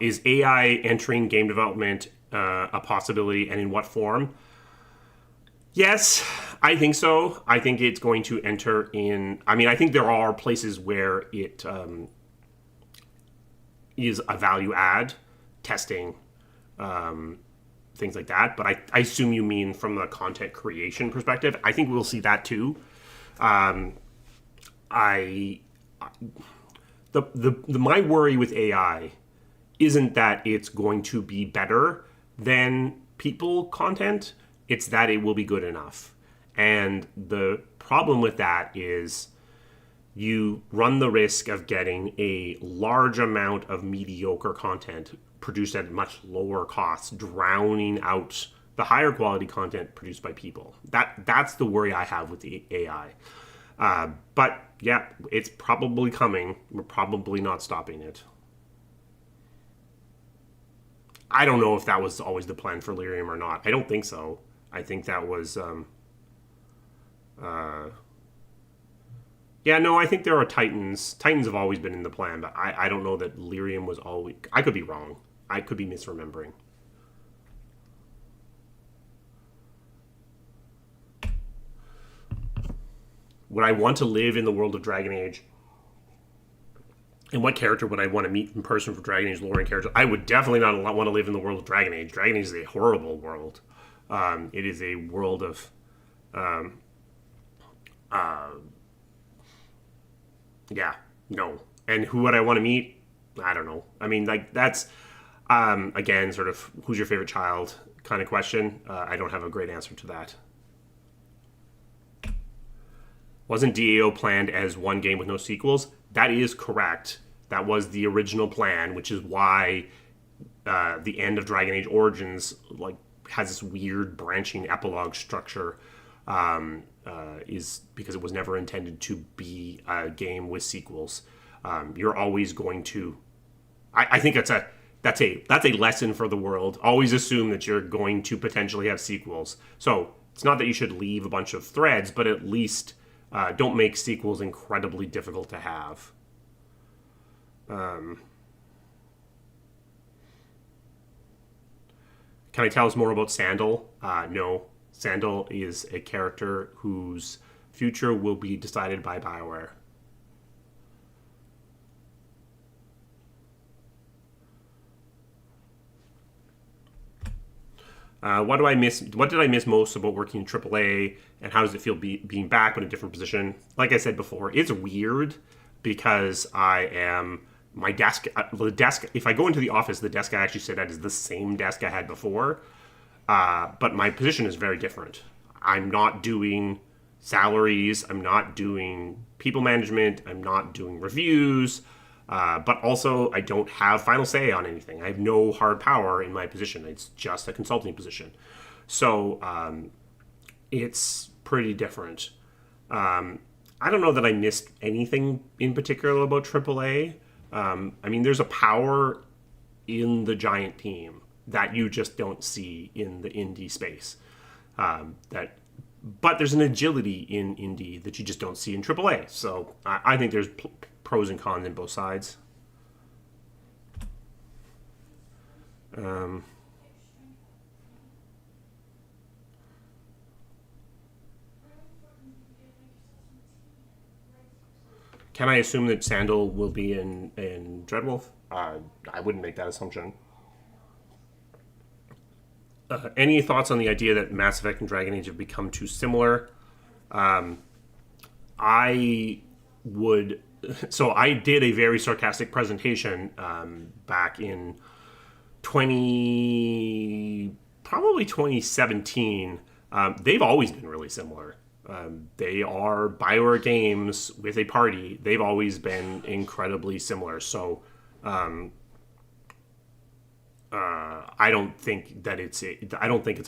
Is AI entering game development a possibility, and in what form? Yes, I think so. I think it's going to enter in... I mean, I think there are places where it is a value add, testing, things like that. But I assume you mean from the content creation perspective. I think we'll see that too. My worry with AI isn't that it's going to be better than people content, it's that it will be good enough. And the problem with that is you run the risk of getting a large amount of mediocre content produced at much lower costs, drowning out the higher quality content produced by people. That's the worry I have with the AI. But yeah, it's probably coming. We're probably not stopping it. I don't know if that was always the plan for Lyrium or not. I don't think so. I think that was yeah, no, I think there are Titans. Titans have always been in the plan, but I don't know that Lyrium was always... I could be wrong. I could be misremembering. Would I want to live in the world of Dragon Age? And what character would I want to meet in person for Dragon Age lore and characters? I would definitely not want to live in the world of Dragon Age. Dragon Age is a horrible world. It is a world of... yeah, no. And who would I want to meet? I don't know. I mean, like, that's, again, sort of, who's your favorite child kind of question. I don't have a great answer to that. Wasn't DAO planned as one game with no sequels? That is correct. That was the original plan, which is why the end of Dragon Age Origins like has this weird branching epilogue structure. Is because it was never intended to be a game with sequels. You're always going to... I think that's a lesson for the world. Always assume that you're going to potentially have sequels. So it's not that you should leave a bunch of threads, but at least don't make sequels incredibly difficult to have. Can I tell us more about Sandal? No. Sandal is a character whose future will be decided by BioWare. What did I miss most about working in AAA, and how does it feel being back in a different position? Like I said before, it's weird because my desk, if I go into the office, the desk I actually sit at is the same desk I had before, but my position is very different. I'm not doing salaries, I'm not doing people management, I'm not doing reviews, but also I don't have final say on anything. I have no hard power in my position. It's just a consulting position. So it's pretty different. I don't know that I missed anything in particular about AAA. I mean, there's a power in the giant team that you just don't see in the indie space. But there's an agility in indie that you just don't see in AAA. So I think there's pros and cons in both sides. Can I assume that Sandal will be in Dreadwolf? I wouldn't make that assumption. Any thoughts on the idea that Mass Effect and Dragon Age have become too similar? I would... So I did a very sarcastic presentation back in probably 2017. They've always been really similar. They are BioWare games with a party. They've always been incredibly similar. So I don't think that it's a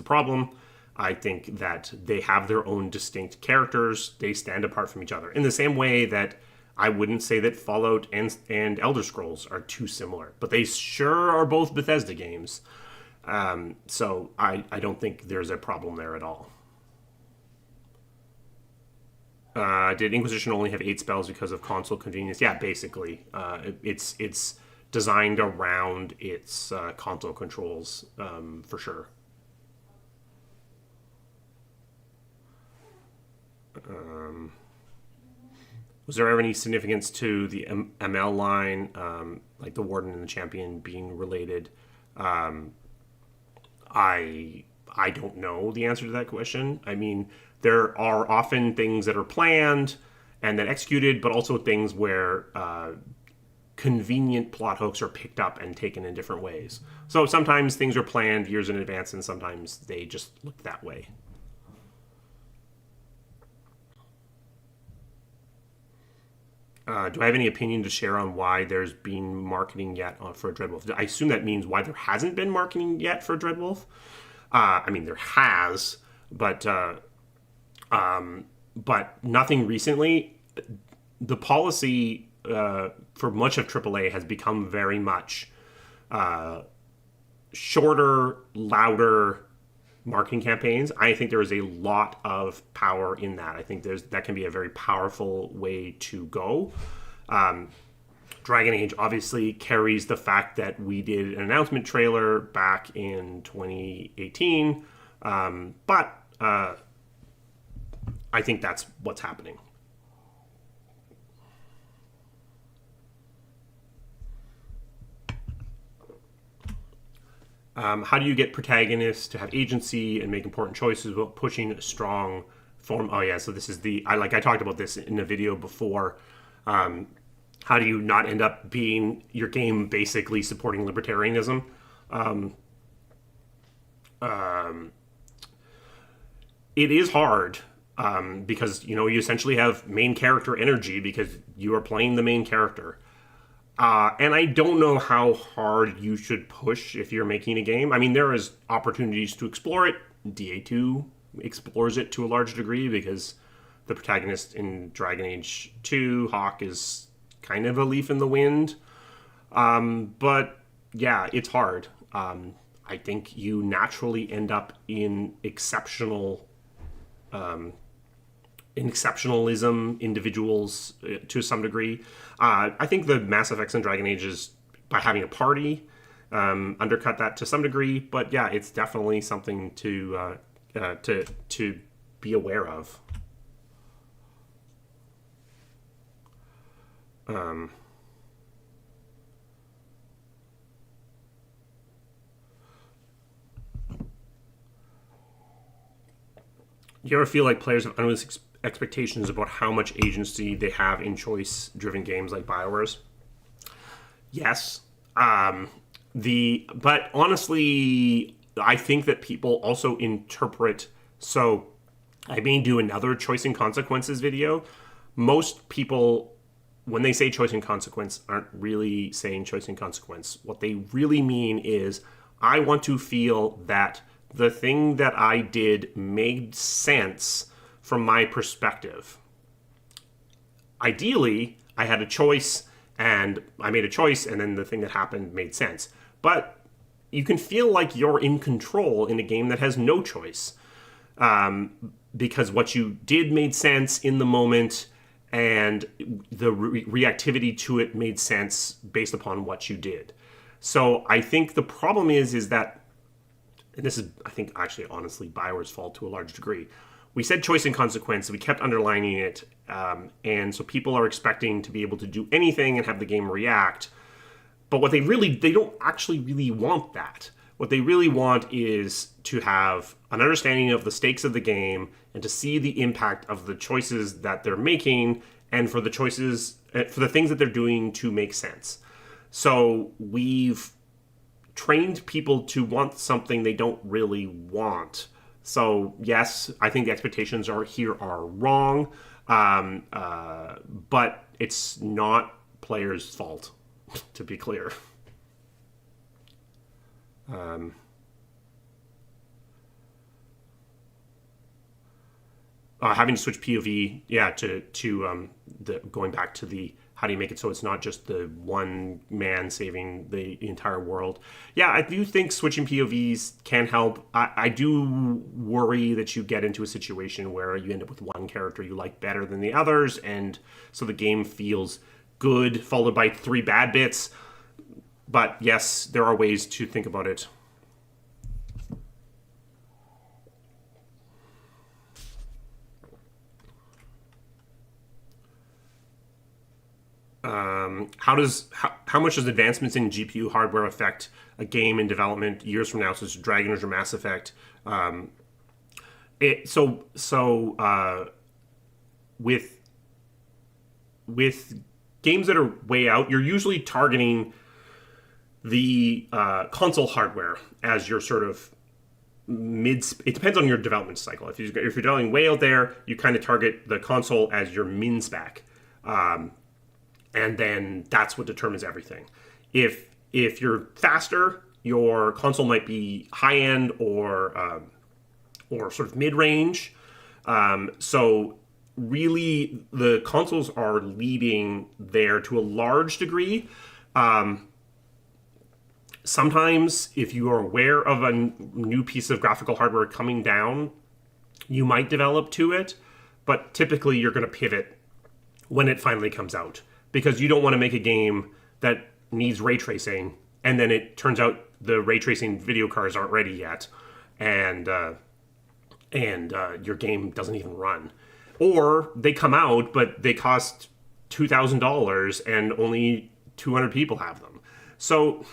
problem. I think that they have their own distinct characters. They stand apart from each other in the same way that I wouldn't say that Fallout and Elder Scrolls are too similar, but they sure are both Bethesda games. So I don't think there's a problem there at all. Did Inquisition only have 8 spells because of console convenience? Yeah, basically. It's designed around its console controls, for sure. Was there ever any significance to the ML line, like the Warden and the Champion being related? I don't know the answer to that question. I mean, there are often things that are planned and then executed, but also things where convenient plot hooks are picked up and taken in different ways. So sometimes things are planned years in advance, and sometimes they just look that way. Do I have any opinion to share on why there's been marketing yet for Dreadwolf? I assume that means why there hasn't been marketing yet for Dreadwolf. I mean, there has, but nothing recently. The policy for much of AAA has become very much shorter, louder marketing campaigns. I think there is a lot of power in that. I think that can be a very powerful way to go. Dragon Age obviously carries the fact that we did an announcement trailer back in 2018, but I think that's what's happening. How do you get protagonists to have agency and make important choices about pushing a strong form? Oh yeah, so this is I talked about this in a video before. How do you not end up being your game basically supporting libertarianism? It is hard because you essentially have main character energy because you are playing the main character. And I don't know how hard you should push if you're making a game. I mean, there is opportunities to explore it. DA2 explores it to a large degree because the protagonist in Dragon Age 2, Hawk, is kind of a leaf in the wind. But yeah, it's hard. I think you naturally end up in exceptionalism individuals to some degree. I think the Mass Effects and Dragon Ages, by having a party, undercut that to some degree. But yeah, it's definitely something to be aware of. Do you ever feel like players have unrealistic expectations about how much agency they have in choice-driven games like BioWare's? Yes. But honestly, I think that people also interpret. So I may do another choice and consequences video. Most people, when they say choice and consequence, aren't really saying choice and consequence. What they really mean is, I want to feel that the thing that I did made sense from my perspective. Ideally, I had a choice and I made a choice and then the thing that happened made sense. But you can feel like you're in control in a game that has no choice. Because what you did made sense in the moment and the reactivity to it made sense based upon what you did. So I think the problem is that, and this is, I think, actually, honestly, BioWare's fault to a large degree. We said choice and consequence, we kept underlining it, and so people are expecting to be able to do anything and have the game react. But what they don't actually really want that. What they really want is to have an understanding of the stakes of the game and to see the impact of the choices that they're making and for the choices, for the things that they're doing to make sense. So we've trained people to want something they don't really want. So yes, I think the expectations are wrong, but it's not players' fault, to be clear. Having to switch POV, yeah, to going back to the how do you make it so it's not just the one man saving the entire world? Yeah, I do think switching POVs can help. I do worry that you get into a situation where you end up with one character you like better than the others, and so the game feels good, followed by 3 bad bits. But yes, there are ways to think about it. How much does advancements in GPU hardware affect a game in development years from now, such as Dragon Age or Mass Effect? With games that are way out, you're usually targeting the console hardware as your sort of it depends on your development cycle. If you're developing way out there, you kind of target the console as your min spec, and then that's what determines everything. If you're faster, your console might be high end or sort of mid range. So really, the consoles are leading there to a large degree. Sometimes, if you are aware of a new piece of graphical hardware coming down, you might develop to it, but typically you're going to pivot when it finally comes out, because you don't want to make a game that needs ray tracing, and then it turns out the ray tracing video cards aren't ready yet, and your game doesn't even run. Or they come out, but they cost $2,000 and only 200 people have them. So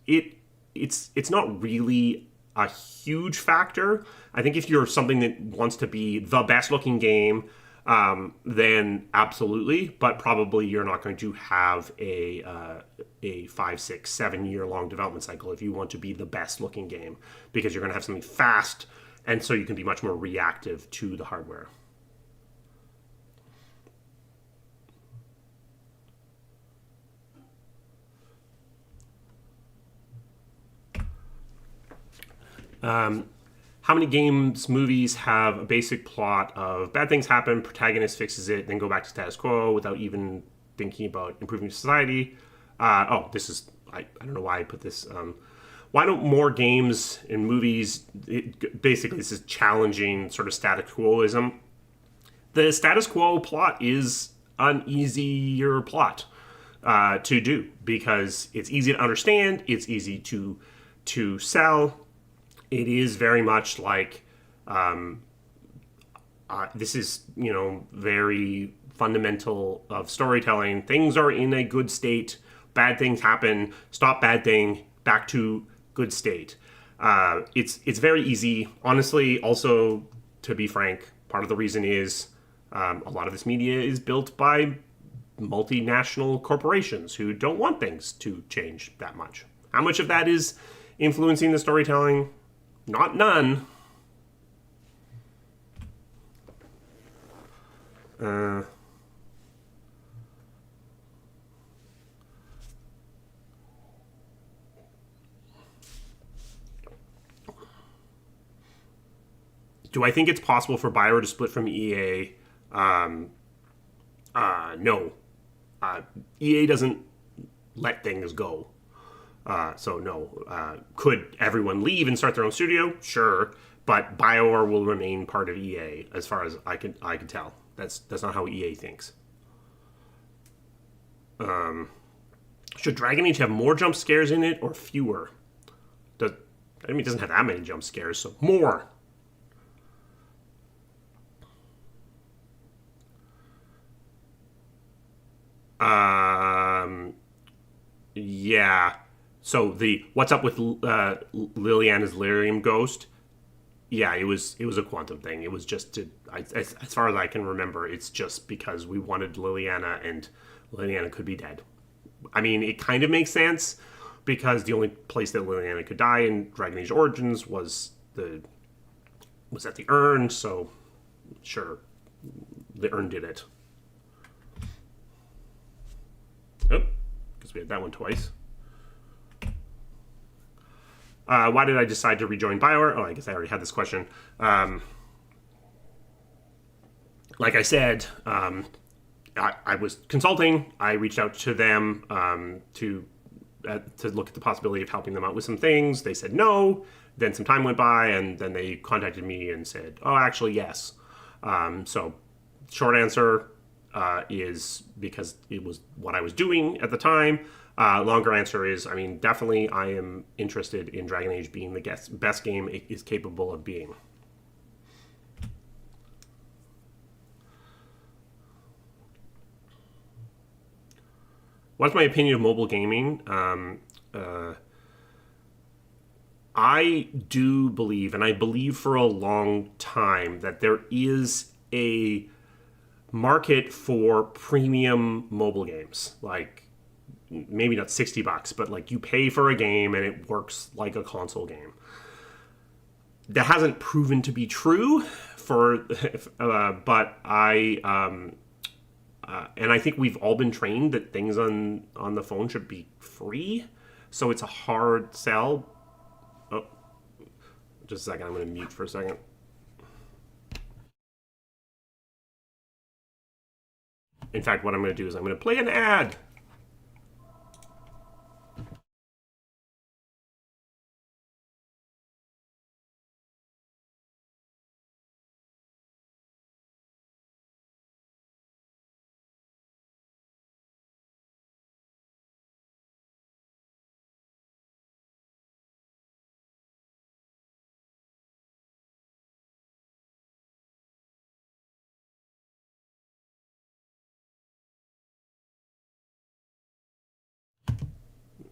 it's not really a huge factor. I think if you're something that wants to be the best looking game, then absolutely, but probably you're not going to have a 5, 6, 7 year long development cycle if you want to be the best looking game, because you're going to have something fast, and so you can be much more reactive to the hardware. How many games, movies have a basic plot of bad things happen, protagonist fixes it, then go back to status quo without even thinking about improving society? I don't know why I put this. Why don't more games and movies, basically this is challenging sort of status quoism. The status quo plot is an easier plot to do, because it's easy to understand, it's easy to sell. It is very much like this is, very fundamental of storytelling. Things are in a good state, bad things happen, stop bad thing, back to good state. It's very easy. Honestly, also, to be frank, part of the reason is a lot of this media is built by multinational corporations who don't want things to change that much. How much of that is influencing the storytelling? Not none. Do I think it's possible for BioWare to split from EA? No. EA doesn't let things go. So no. Could everyone leave and start their own studio? Sure, but BioWare will remain part of EA, as far as I can tell. That's not how EA thinks. Should Dragon Age have more jump scares in it or fewer? It doesn't have that many jump scares, so more. Yeah. So the what's up with Liliana's Lyrium ghost? Yeah, it was a quantum thing. It was just as far as I can remember, it's just because we wanted Liliana, and Liliana could be dead. I mean, it kind of makes sense, because the only place that Liliana could die in Dragon Age Origins was at the urn. So sure, the urn did it. Oh, because we had that one twice. Why did I decide to rejoin BioWare? Oh, I guess I already had this question. Like I said, I was consulting. I reached out to them to look at the possibility of helping them out with some things. They said no. Then some time went by, and then they contacted me and said, "Oh, actually, yes." So, short answer is because it was what I was doing at the time. Longer answer is, definitely I am interested in Dragon Age being the best game it is capable of being. What's my opinion of mobile gaming? I do believe, and I believe for a long time, that there is a market for premium mobile games. Like, maybe not $60, but like you pay for a game and it works like a console game. That hasn't proven to be true but and I think we've all been trained that things on the phone should be free. So it's a hard sell. Oh, just a second. I'm going to mute for a second. In fact, what I'm going to do is I'm going to play an ad.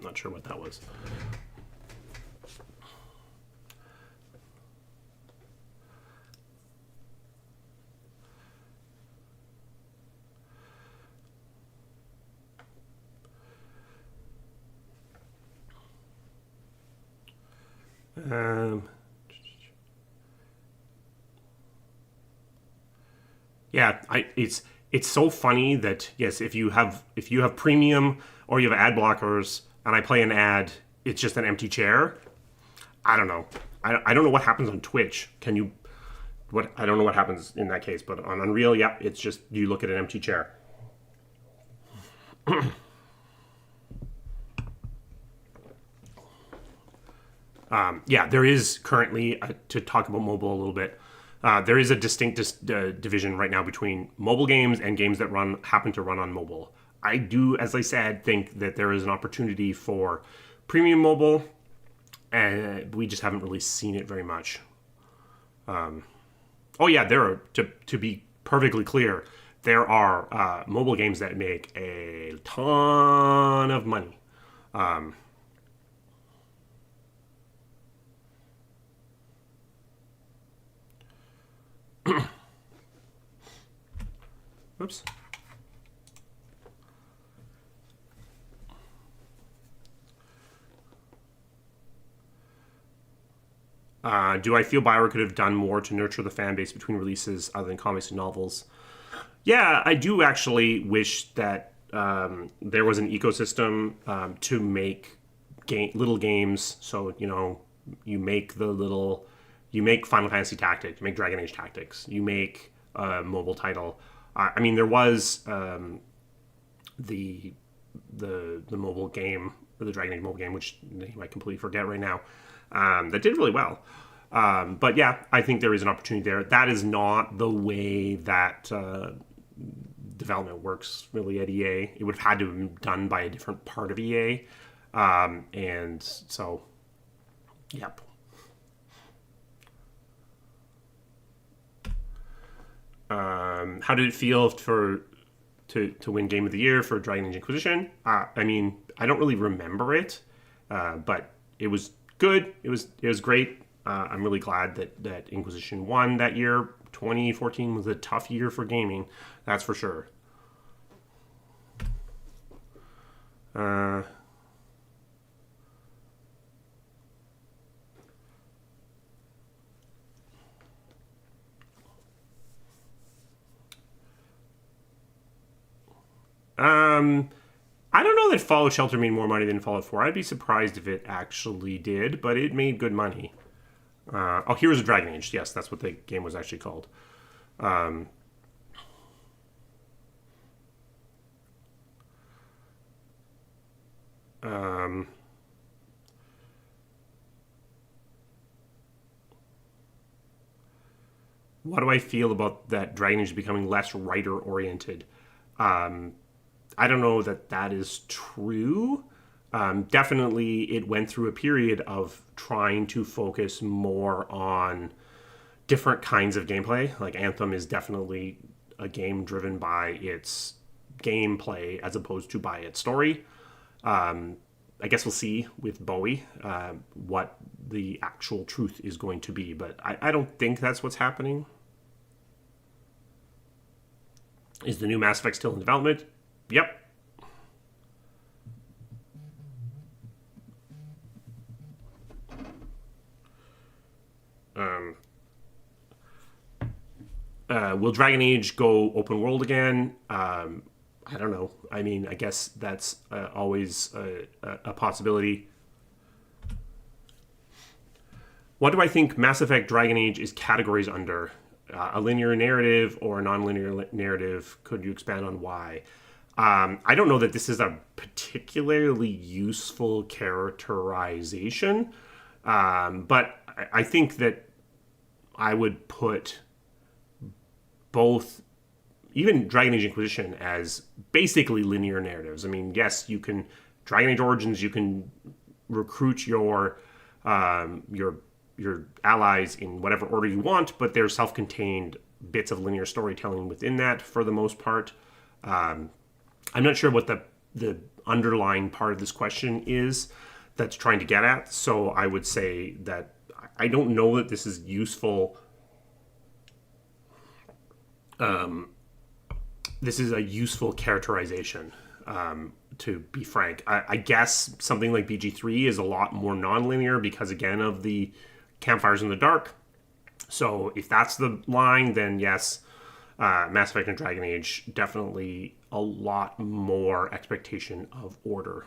Not sure what that was. Yeah, it's so funny that yes, if you have premium or you have ad blockers and I play an ad, it's just an empty chair. I don't know. I don't know what happens on Twitch. Can you? What I don't know what happens in that case, but on Unreal, yeah, it's just you look at an empty chair. Yeah, there is currently, to talk about mobile a little bit, there is a distinct division right now between mobile games and games that happen to run on mobile. I do, as I said, think that there is an opportunity for premium mobile, and we just haven't really seen it very much. Oh yeah, there are, to be perfectly clear, there are mobile games that make a ton of money. Oops. Do I feel Bioware could have done more to nurture the fan base between releases other than comics and novels? Yeah, I do actually wish that there was an ecosystem to make little games. So, you make Final Fantasy Tactics, you make Dragon Age Tactics, you make a mobile title. I mean, there was the mobile game, or the Dragon Age mobile game, which I completely forget right now, that did really well. But yeah, I think there is an opportunity there. That is not the way that development works really at EA. It would have had to have been done by a different part of EA. And so, yep. How did it feel to win Game of the Year for Dragon Age Inquisition? I mean, I don't really remember it, but it was good. It was great. I'm really glad that Inquisition won that year. 2014 was a tough year for gaming, that's for sure. I don't know that Fallout Shelter made more money than Fallout 4. I'd be surprised if it actually did, but it made good money. Heroes of Dragon Age. Yes, that's what the game was actually called. What do I feel about that Dragon Age becoming less writer-oriented? I don't know that is true. Definitely, it went through a period of trying to focus more on different kinds of gameplay. Like Anthem is definitely a game driven by its gameplay as opposed to by its story. I guess we'll see with Bowie what the actual truth is going to be, but I don't think that's what's happening. Is the new Mass Effect still in development? Yep. Will Dragon Age go open world again? I don't know. I mean, I guess that's always a possibility. What do I think Mass Effect Dragon Age is categories under? A linear narrative or a non-linear narrative? Could you expand on why? I don't know that this is a particularly useful characterization, but I think that I would put both, even Dragon Age Inquisition, as basically linear narratives. I mean, yes, you can Dragon Age Origins, you can recruit your allies in whatever order you want, but there's self-contained bits of linear storytelling within that for the most part. I'm not sure what the underlying part of this question is that's trying to get at. So I would say that I don't know that this is useful. This is a useful characterization, to be frank. I guess something like BG3 is a lot more nonlinear because, again, of the campfires in the dark. So if that's the line, then yes, Mass Effect and Dragon Age, definitely a lot more expectation of order.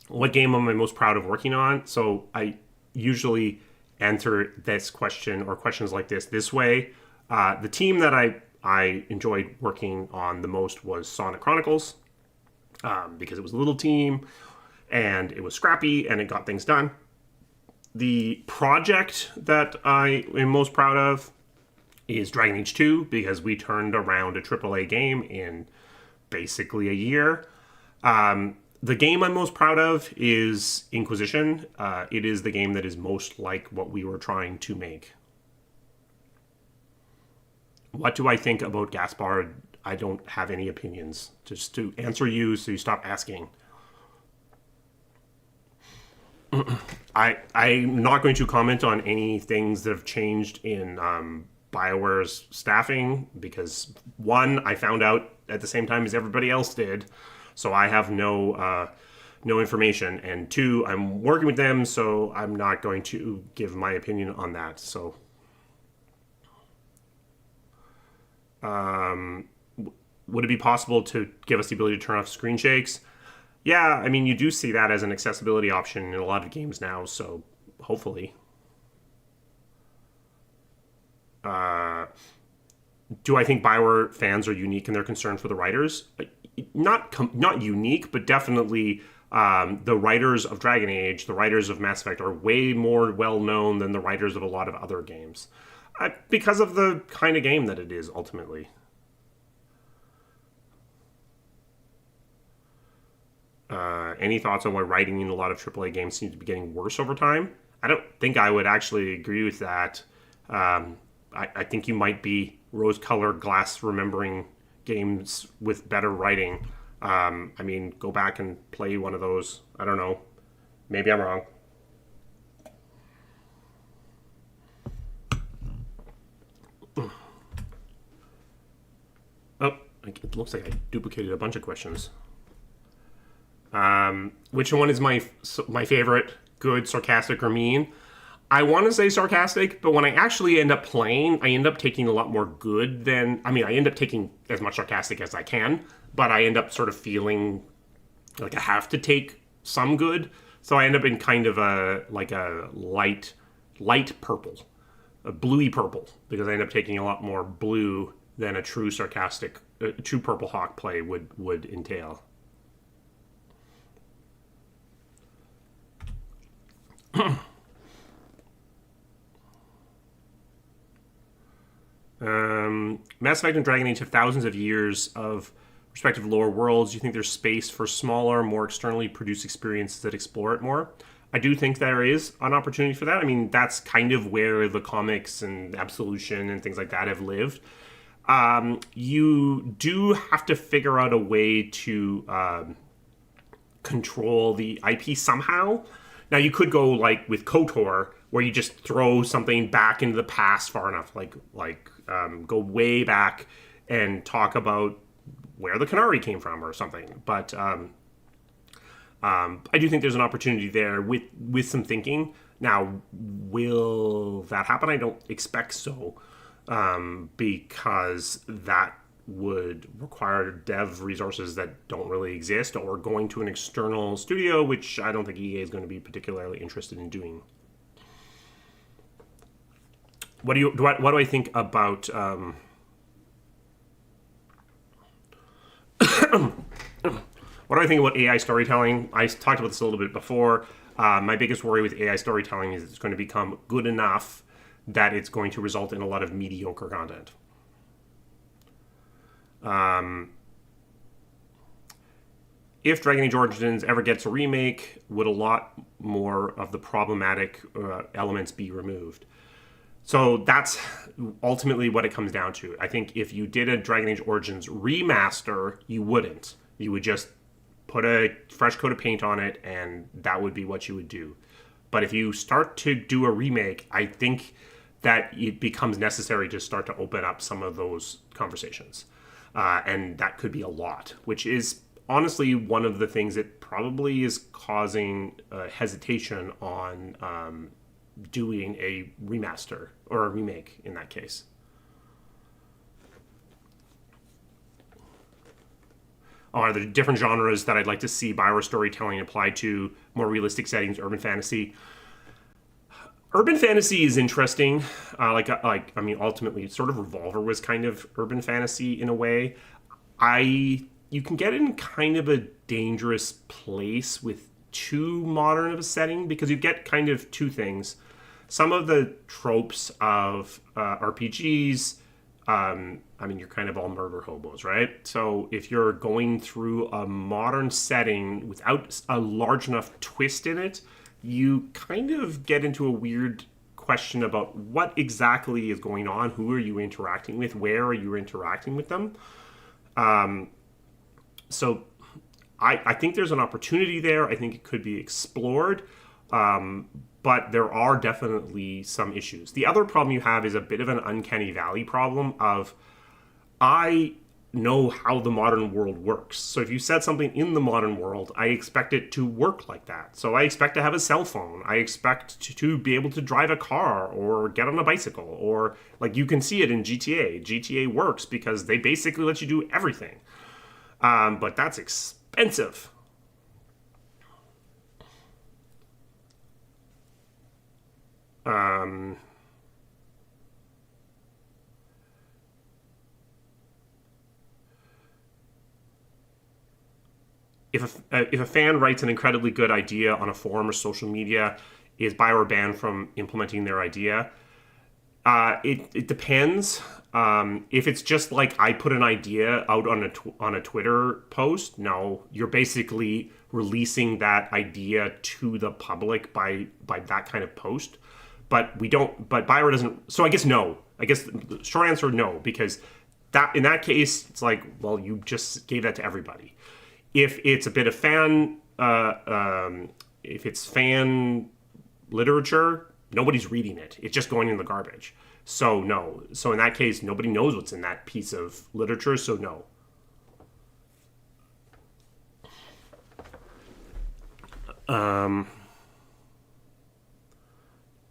What game am I most proud of working on? So I usually answer this question or questions like this way. The team that I enjoyed working on the most was Sonic Chronicles, because it was a little team and it was scrappy and it got things done. The project that I am most proud of is Dragon Age 2, because we turned around a AAA game in basically a year. The game I'm most proud of is Inquisition. It is the game that is most like what we were trying to make. What do I think about Gaspard? I don't have any opinions. Just to answer you so you stop asking. I'm not going to comment on any things that have changed in BioWare's staffing, because one, I found out at the same time as everybody else did, so I have no information, and two, I'm working with them, so I'm not going to give my opinion on that. So, would it be possible to give us the ability to turn off screen shakes? Yeah, I mean, you do see that as an accessibility option in a lot of games now, so hopefully. Do I think BioWare fans are unique in their concern for the writers? Not unique, but definitely the writers of Dragon Age, the writers of Mass Effect, are way more well-known than the writers of a lot of other games. Because of the kind of game that it is, ultimately. Any thoughts on why writing in a lot of AAA games seems to be getting worse over time? I don't think I would actually agree with that. I think you might be rose-colored glass remembering games with better writing. I mean, go back and play one of those. I don't know. Maybe I'm wrong. Oh, it looks like I duplicated a bunch of questions. Which one is my favorite? Good, sarcastic, or mean? I want to say sarcastic, but when I actually end up playing, I end up taking a lot more good than... I mean, I end up taking as much sarcastic as I can, but I end up sort of feeling like I have to take some good. So I end up in kind of a light purple, a bluey purple, because I end up taking a lot more blue than a true sarcastic, true Purple Hawk play would entail. Mass Effect and Dragon Age have thousands of years of respective lore worlds. Do you think there's space for smaller, more externally produced experiences that explore it more? I do think there is an opportunity for that. I mean, that's kind of where the comics and Absolution and things like that have lived. You do have to figure out a way to control the IP somehow. Now you could go like with KOTOR, where you just throw something back into the past far enough, go way back and talk about where the Canary came from or something. But I do think there's an opportunity there with some thinking. Now, will that happen? I don't expect so, because that would require dev resources that don't really exist, or going to an external studio, which I don't think EA is going to be particularly interested in doing. What do I think about what do I think about AI storytelling? I talked about this a little bit before. My biggest worry with AI storytelling is it's going to become good enough that it's going to result in a lot of mediocre content. If Dragon Age Origins ever gets a remake, would a lot more of the problematic elements be removed? So that's ultimately what it comes down to. I think if you did a Dragon Age Origins remaster, you wouldn't. You would just put a fresh coat of paint on it, and that would be what you would do. But if you start to do a remake, I think that it becomes necessary to start to open up some of those conversations. And that could be a lot, which is honestly one of the things that probably is causing hesitation on doing a remaster or a remake in that case. Are there different genres that I'd like to see Bioware storytelling applied to? More realistic settings, urban fantasy. Urban fantasy is interesting. Ultimately, sort of Revolver was kind of urban fantasy in a way. You can get in kind of a dangerous place with too modern of a setting, because you get kind of two things. Some of the tropes of RPGs, you're kind of all murder hobos, right? So if you're going through a modern setting without a large enough twist in it, you kind of get into a weird question about what exactly is going on, who are you interacting with, where are you interacting with them. So I think there's an opportunity there. I think it could be explored, but there are definitely some issues. The other problem you have is a bit of an uncanny valley problem of, I know how the modern world works. So if you set something in the modern world, I expect it to work like that. So I expect to have a cell phone. I expect to be able to drive a car or get on a bicycle, or like you can see it in GTA. GTA works because they basically let you do everything. But that's expensive. If a fan writes an incredibly good idea on a forum or social media, is Bioware banned from implementing their idea? It depends. If it's just like I put an idea out on a Twitter post, no, you're basically releasing that idea to the public by that kind of post. But Bioware doesn't. So I guess no. I guess the short answer, no, because that in that case, it's like, well, you just gave that to everybody. If it's a bit of if it's fan literature, nobody's reading it. It's just going in the garbage. So no. So in that case, nobody knows what's in that piece of literature. So no.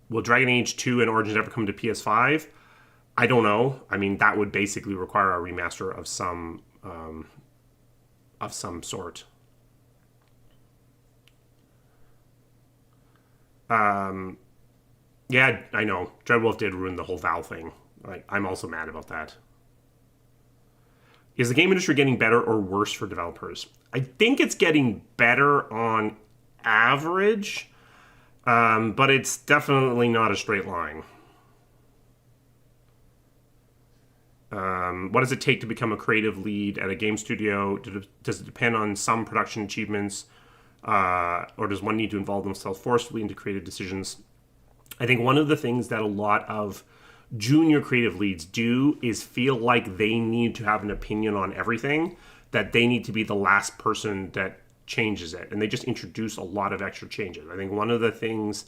Will Dragon Age 2 and Origins ever come to PS5? I don't know. I mean, that would basically require a remaster of some sort. Yeah, I know. Dreadwolf did ruin the whole Valve thing. I'm also mad about that. Is the game industry getting better or worse for developers? I think it's getting better on average, but it's definitely not a straight line. What does it take to become a creative lead at a game studio? Does it depend on some production achievements, or does one need to involve themselves forcefully into creative decisions? I think one of the things that a lot of junior creative leads do is feel like they need to have an opinion on everything, that they need to be the last person that changes it, and they just introduce a lot of extra changes. I think one of the things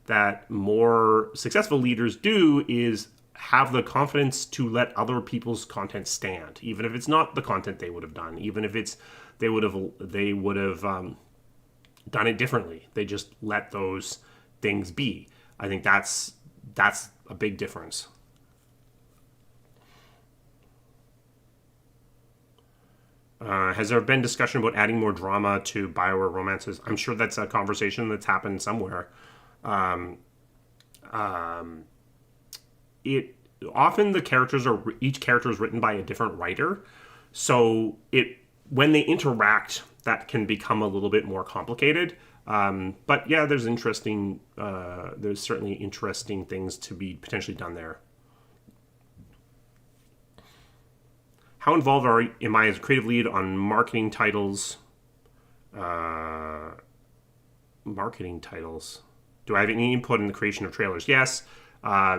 that more successful leaders do is have the confidence to let other people's content stand, even if it's not the content they would have done, even if it's they would have done it differently. They just let those things be. I think that's a big difference. Has there been discussion about adding more drama to BioWare romances? I'm sure that's a conversation that's happened somewhere. It often each character is written by a different writer, so when they interact, that can become a little bit more complicated. But yeah, there's certainly interesting things to be potentially done there. How involved am I as a creative lead on marketing titles? Marketing titles. Do I have any input in the creation of trailers? Yes.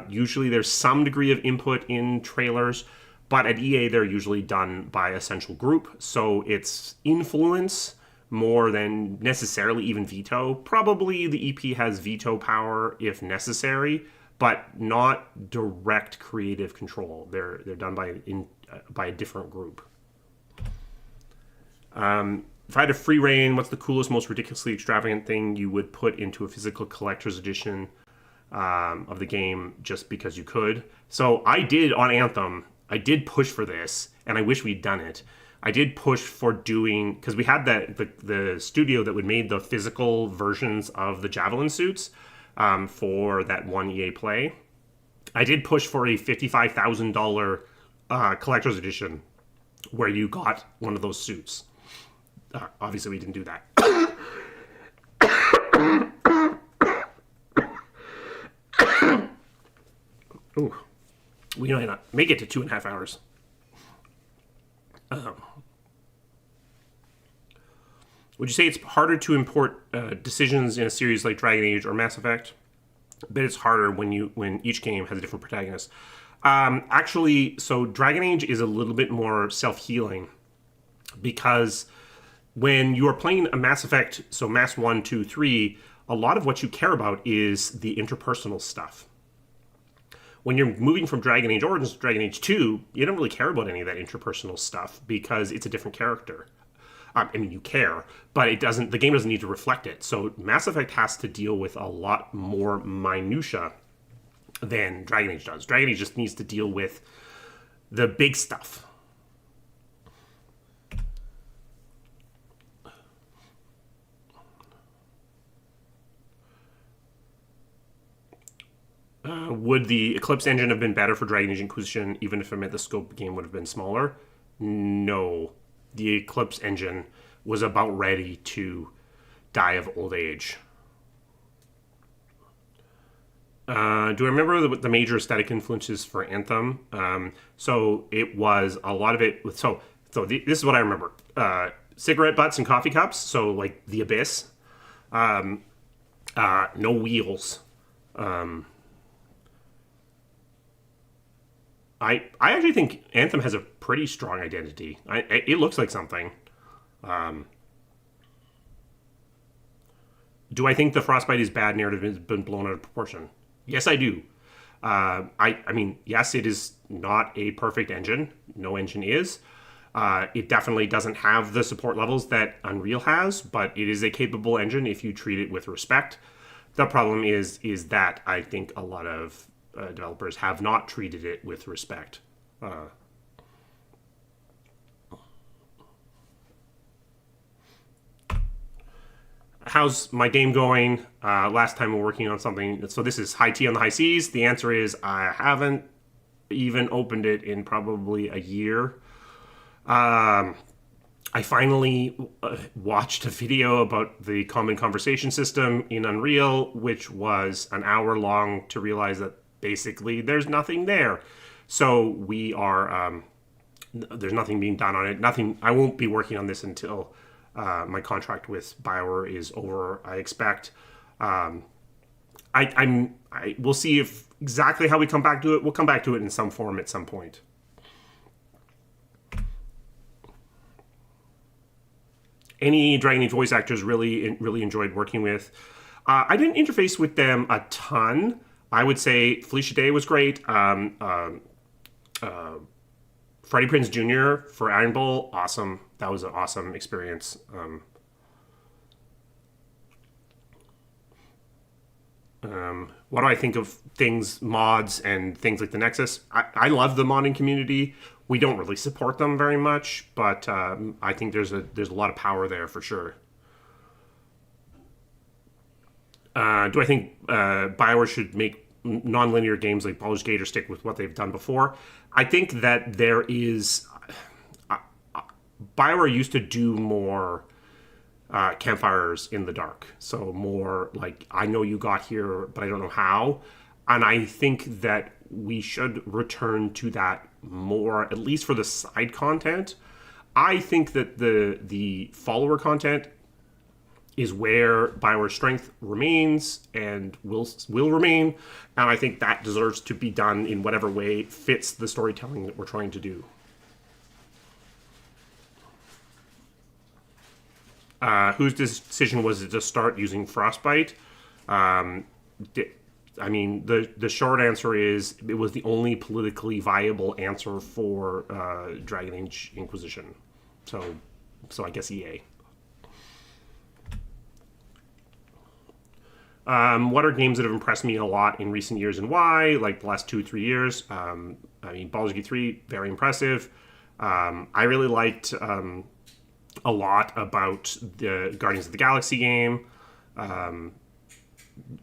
Usually there's some degree of input in trailers, but at EA they're usually done by a central group. So it's influence more than necessarily even veto. Probably the EP has veto power if necessary, but not direct creative control. They're done by a different group. If I had a free reign, what's the coolest, most ridiculously extravagant thing you would put into a physical collector's edition of the game just because you could? So I did on Anthem. I did push for this, and I wish we'd done it. I did push for doing, because we had the studio that would made the physical versions of the Javelin suits for that one EA Play. I did push for a $55,000 collector's edition where you got one of those suits. Obviously, we didn't do that. Ooh, we might not make it to 2.5 hours. Would you say it's harder to import decisions in a series like Dragon Age or Mass Effect? I bet it's harder when each game has a different protagonist. Actually, so Dragon Age is a little bit more self-healing because when you are playing a Mass Effect, so Mass 1, 2, 3, a lot of what you care about is the interpersonal stuff. When you're moving from Dragon Age Origins to Dragon Age 2, you don't really care about any of that interpersonal stuff because it's a different character. I mean, you care, but the game doesn't need to reflect it. So Mass Effect has to deal with a lot more minutia than Dragon Age does. Dragon Age just needs to deal with the big stuff. Would the Eclipse engine have been better for Dragon Age Inquisition, even if it meant the scope of the game would have been smaller? No. The Eclipse engine was about ready to die of old age. Do I remember the major aesthetic influences for Anthem? So it was a lot of it. So this is what I remember: cigarette butts and coffee cups. So like the Abyss. No wheels. I actually think Anthem has a pretty strong identity. It looks like something. Do I think the Frostbite is bad narrative has been blown out of proportion? Yes, I do. I mean, yes, it is not a perfect engine. No engine is. It definitely doesn't have the support levels that Unreal has, but it is a capable engine if you treat it with respect. The problem is that I think a lot of developers have not treated it with respect. How's my game going? Last time we were working on something. So this is high T on the high Cs. The answer is I haven't even opened it in probably a year. I finally watched a video about the common conversation system in Unreal, which was an hour long to realize that basically there's nothing there. So we are, there's nothing being done on it. Nothing. I won't be working on this until my contract with BioWare is over, I expect. We'll see if exactly how we come back to it. We'll come back to it in some form at some point. Any Dragon Age voice actors really enjoyed working with. I didn't interface with them a ton. I would say Felicia Day was great. Freddie Prinze Jr. for Iron Bull, awesome. That was an awesome experience. What do I think of things, mods, and things like the Nexus? I love the modding community. We don't really support them very much, but I think there's a lot of power there for sure. Do I think BioWare should make non-linear games like Baldur's Gate or stick with what they've done before? I think that there is... BioWare used to do more campfires in the dark. So more like, I know you got here, but I don't know how. And I think that we should return to that more, at least for the side content. I think that the follower content is where BioWare's strength remains and will remain. And I think that deserves to be done in whatever way fits the storytelling that we're trying to do. Whose decision was it to start using Frostbite? I mean, the short answer is it was the only politically viable answer for Dragon Age Inquisition. So I guess EA. What are games that have impressed me a lot in recent years and why? Like the last 2-3 years. I mean, Baldur's Gate 3, very impressive. I really liked a lot about the Guardians of the Galaxy game.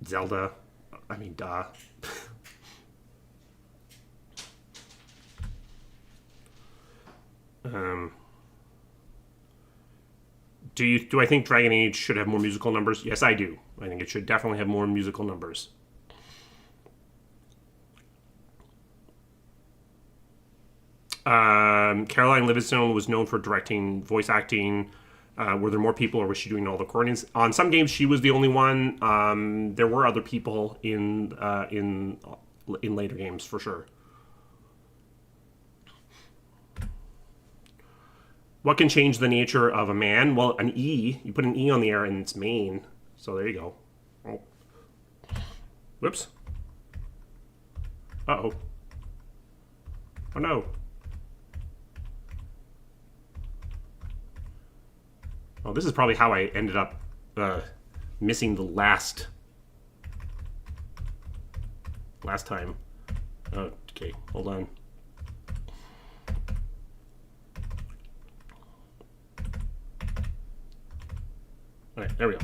Zelda. I mean, duh. Do I think Dragon Age should have more musical numbers? Yes, I do. I think it should definitely have more musical numbers. Caroline Livingstone was known for directing voice acting. Were there more people, or was she doing all the recordings? On some games, she was the only one. There were other people in later games for sure. What can change the nature of a man? Well, an E. You put an E on the air and it's main. So there you go. Oh. Whoops. Uh-oh. Oh no. Oh, this is probably how I ended up missing the last time. Okay, hold on. All right, there we go.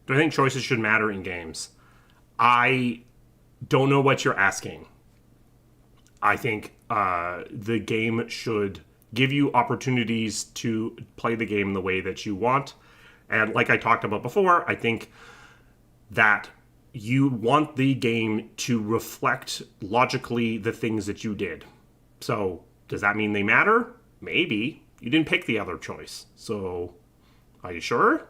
Do I think choices should matter in games? I don't know what you're asking. I think the game should give you opportunities to play the game the way that you want. And like I talked about before, I think that you want the game to reflect logically the things that you did. So does that mean they matter? Maybe. You didn't pick the other choice. So are you sure?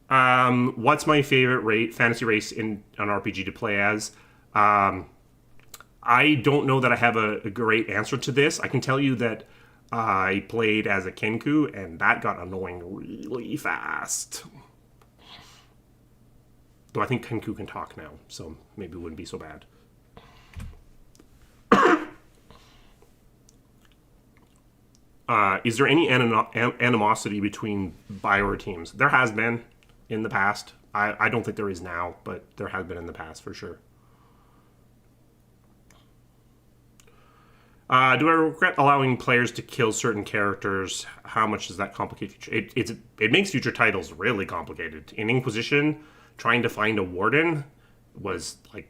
What's my favorite fantasy race in an RPG to play as? I don't know that I have a great answer to this. I can tell you that I played as a Kenku, and that got annoying really fast. Though I think Kenku can talk now, so maybe it wouldn't be so bad. Is there any animosity between BioWare teams? There has been in the past. I don't think there is now, but there has been in the past for sure. Do I regret allowing players to kill certain characters? How much does that complicate? It makes future titles really complicated. In Inquisition, trying to find a warden was like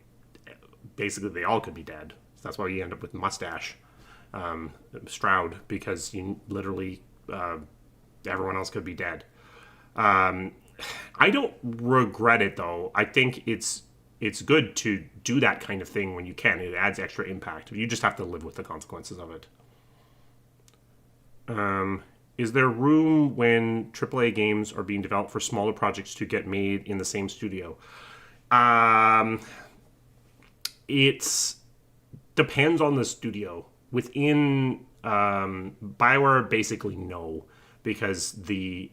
basically they all could be dead. So that's why you end up with Mustache, Stroud, because you literally everyone else could be dead. I don't regret it though. I think it's good to do that kind of thing when you can. It adds extra impact. You just have to live with the consequences of it. Is there room when AAA games are being developed for smaller projects to get made in the same studio? Um, it depends on the studio. Within Bioware, basically no, because the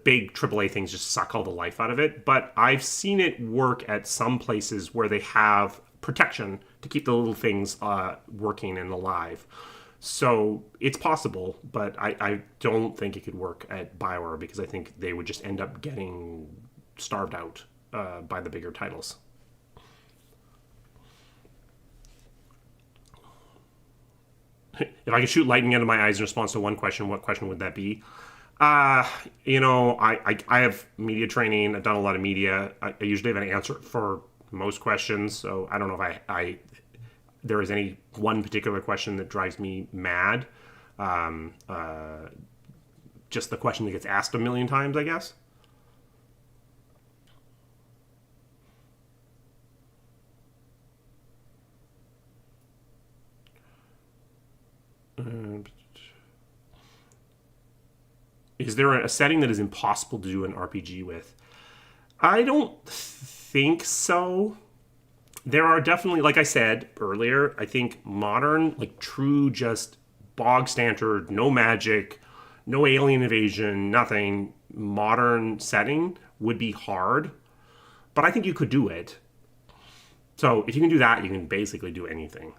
big AAA things just suck all the life out of it. But I've seen it work at some places where they have protection to keep the little things working and alive. So it's possible, but I don't think it could work at Bioware because I think they would just end up getting starved out by the bigger titles. If I could shoot lightning out of my eyes in response to one question, what question would that be? Uh, I have media training. I've done a lot of media. I usually have an answer for most questions, so I don't know if I there is any one particular question that drives me mad. Um, uh, just the question that gets asked a million times, I guess. Uh, is there a setting that is impossible to do an RPG with? I don't think so. There are definitely, like I said earlier, I think modern, like true, just bog standard, no magic, no alien invasion, nothing, modern setting would be hard. But I think you could do it. So if you can do that, you can basically do anything.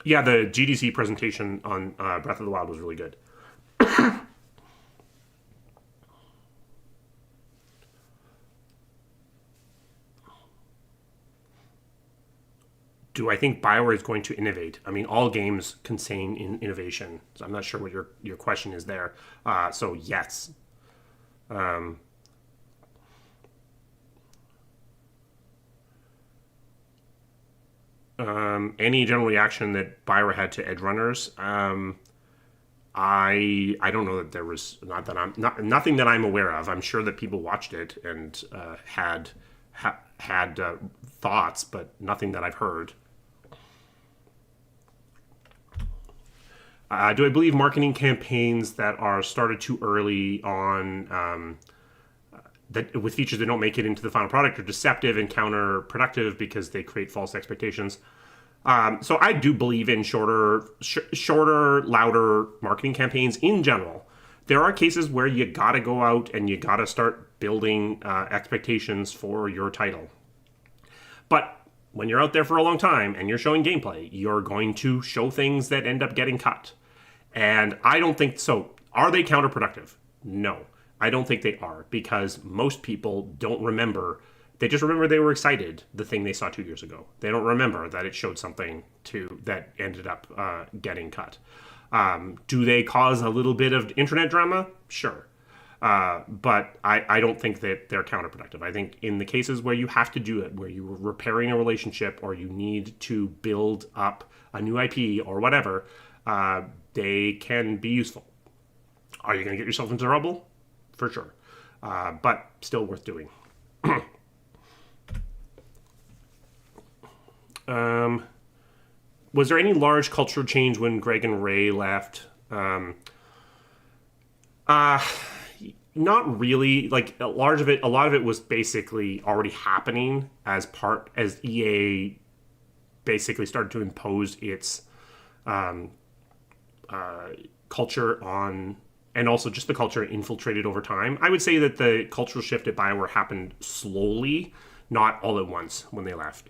Yeah, the GDC presentation on Breath of the Wild was really good. Do I think Bioware is going to innovate? I mean, all games contain innovation. So I'm not sure what your question is there. So yes. Um, any general reaction that Bioware had to Edge Runners? I don't know that there was not that I'm not nothing that I'm aware of. I'm sure that people watched it and had thoughts, but nothing that I've heard. Do I believe marketing campaigns that are started too early on that with features that don't make it into the final product are deceptive and counterproductive because they create false expectations? So I do believe in shorter, louder marketing campaigns in general. There are cases where you gotta go out and you gotta start building expectations for your title. But when you're out there for a long time and you're showing gameplay, you're going to show things that end up getting cut. And I don't think so. Are they counterproductive? No, I don't think they are because most people don't remember. They just remember they were excited the thing they saw 2 years ago. They don't remember that it showed something to that ended up getting cut. Do they cause a little bit of internet drama? Sure. But I don't think that they're counterproductive. I think in the cases where you have to do it, where you're repairing a relationship or you need to build up a new IP or whatever, they can be useful. Are you going to get yourself into trouble? For sure. But still worth doing. Um, was there any large cultural change when Greg and Ray left? Uh, Not really. Like a lot of it was basically already happening as EA basically started to impose its um, culture on, and also just the culture infiltrated over time. I would say that the cultural shift at Bioware happened slowly, not all at once when they left.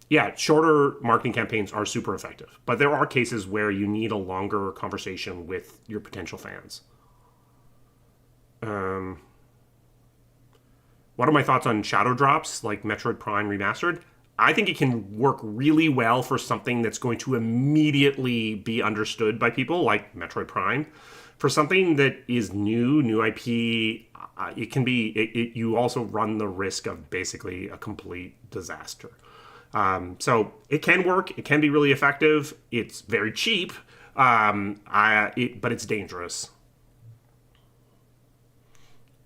Yeah, shorter marketing campaigns are super effective, but there are cases where you need a longer conversation with your potential fans. Um, what are my thoughts on shadow drops like Metroid Prime Remastered? I think it can work really well for something that's going to immediately be understood by people, like Metroid Prime. For something that is new IP, it can be. You also run the risk of basically a complete disaster. So it can work. It can be really effective. It's very cheap, but it's dangerous.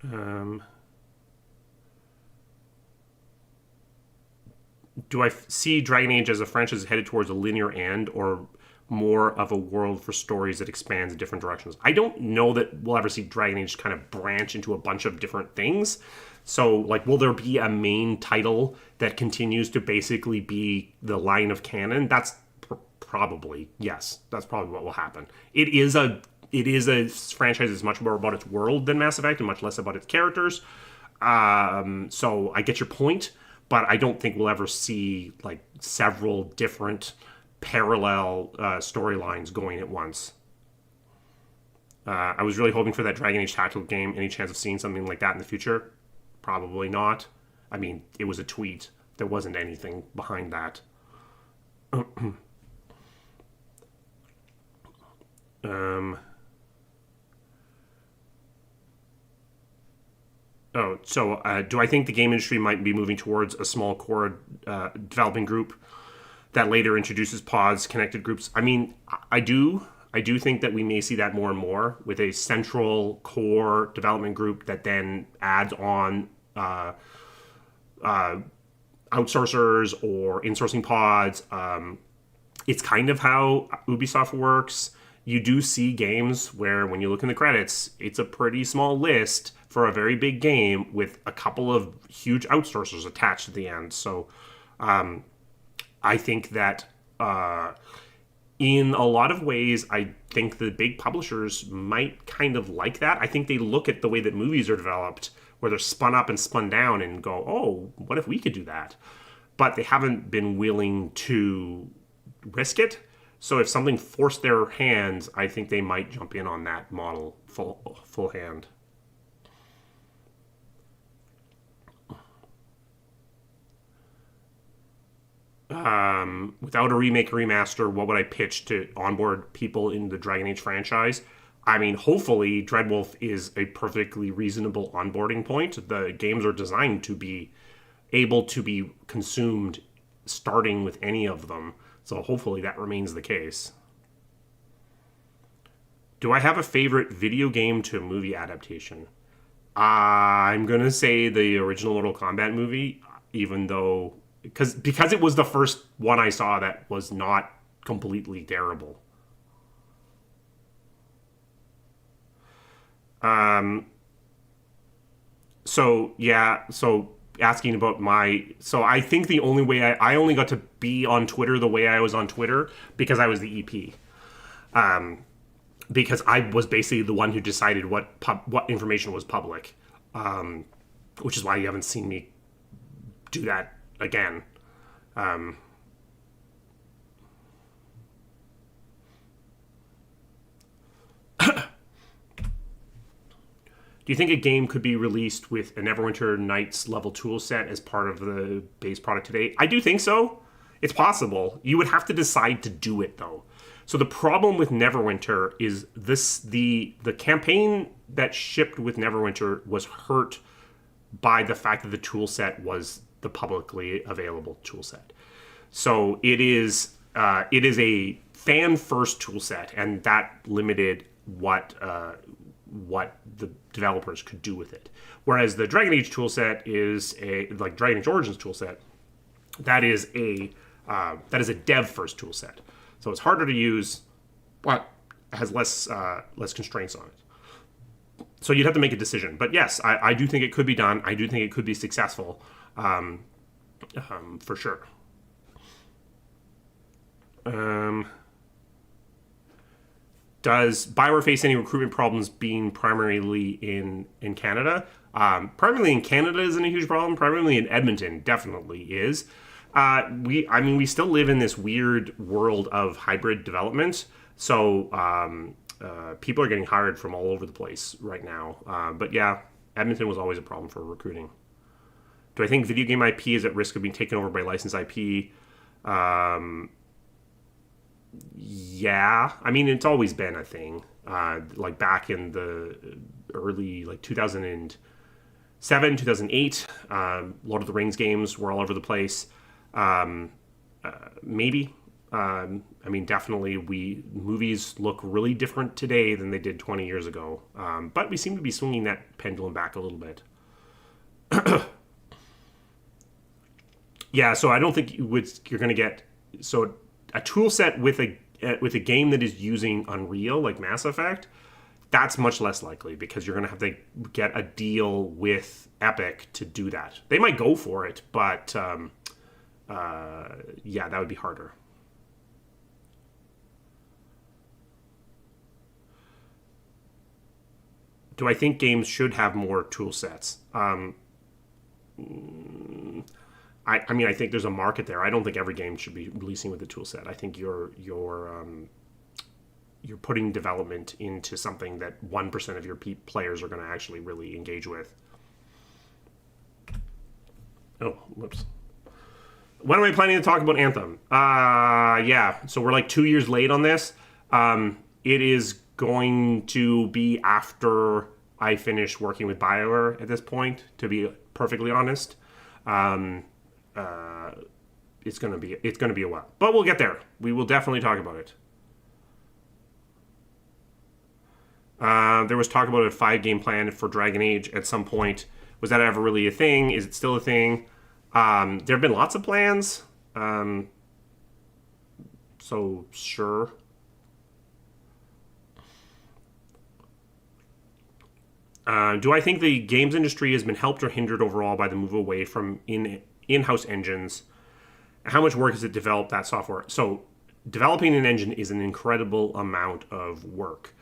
Um, do I see Dragon Age as a franchise headed towards a linear end or more of a world for stories that expands in different directions? I don't know that we'll ever see Dragon Age kind of branch into a bunch of different things. So, like, will there be a main title that continues to basically be the line of canon? That's probably, yes. That's probably what will happen. It is a franchise that's much more about its world than Mass Effect and much less about its characters. So I get your point, but I don't think we'll ever see like several different parallel storylines going at once. I was really hoping for that Dragon Age tactical game. Any chance of seeing something like that in the future? Probably not. I mean, it was a tweet. There wasn't anything behind that. Do I think the game industry might be moving towards a small core developing group that later introduces pods, connected groups? I mean, I do think that we may see that more and more with a central core development group that then adds on outsourcers or insourcing pods. It's kind of how Ubisoft works. You do see games where when you look in the credits, it's a pretty small list for a very big game with a couple of huge outsourcers attached at the end. So I think that in a lot of ways, I think the big publishers might kind of like that. I think they look at the way that movies are developed, where they're spun up and spun down and go, oh, what if we could do that? But they haven't been willing to risk it. So if something forced their hands, I think they might jump in on that model full hand. Without a remake or remaster, what would I pitch to onboard people in the Dragon Age franchise? I mean, hopefully Dreadwolf is a perfectly reasonable onboarding point. The games are designed to be able to be consumed starting with any of them. So hopefully that remains the case. Do I have a favorite video game to movie adaptation? I'm going to say the original Mortal Kombat movie, even though... Because it was the first one I saw that was not completely terrible. So asking about I think the only way I only got to be on Twitter the way I was on Twitter because I was the EP. Because I was basically the one who decided what information was public. Which is why you haven't seen me do that again. Do you think a game could be released with a Neverwinter Nights level tool set as part of the base product today? I do think so. It's possible. You would have to decide to do it, though. So the problem with Neverwinter is the campaign that shipped with Neverwinter was hurt by the fact that the tool set was the publicly available tool set. So it is a fan first tool set, and that limited what the developers could do with it. Whereas the Dragon Age toolset is like Dragon Age Origins toolset, that is a dev first toolset. So it's harder to use, but has less constraints on it. So you'd have to make a decision. But yes, I do think it could be done. I do think it could be successful, for sure. Does Bioware face any recruitment problems being primarily in Canada? Primarily in Canada isn't a huge problem. Primarily in Edmonton definitely is. We still live in this weird world of hybrid development. So people are getting hired from all over the place right now. But yeah, Edmonton was always a problem for recruiting. Do I think video game IP is at risk of being taken over by licensed IP? Yeah, I mean, it's always been a thing. Like back in the early 2007, 2008, Lord of the Rings games were all over the place. Maybe. I mean, definitely movies look really different today than they did 20 years ago. But we seem to be swinging that pendulum back a little bit. Yeah, so I don't think you're going to get so a tool set with a game that is using Unreal like Mass Effect. That's much less likely because you're going to have to get a deal with Epic to do that. They might go for it, but yeah, that would be harder. Do I think games should have more tool sets? I mean, I think there's a market there. I don't think every game should be releasing with a tool set. I think you're putting development into something that 1% of your players are going to actually really engage with. Oh, whoops. When am I planning to talk about Anthem? Yeah, so we're like 2 years late on this. It is going to be after I finish working with BioWare at this point, to be perfectly honest. It's gonna be a while, but we'll get there. We will definitely talk about it. There was talk about a 5-game plan for Dragon Age at some point. Was that ever really a thing? Is it still a thing? There have been lots of plans. So sure. Do I think the games industry has been helped or hindered overall by the move away from in-house engines? How much work has it developed that software? So developing an engine is an incredible amount of work.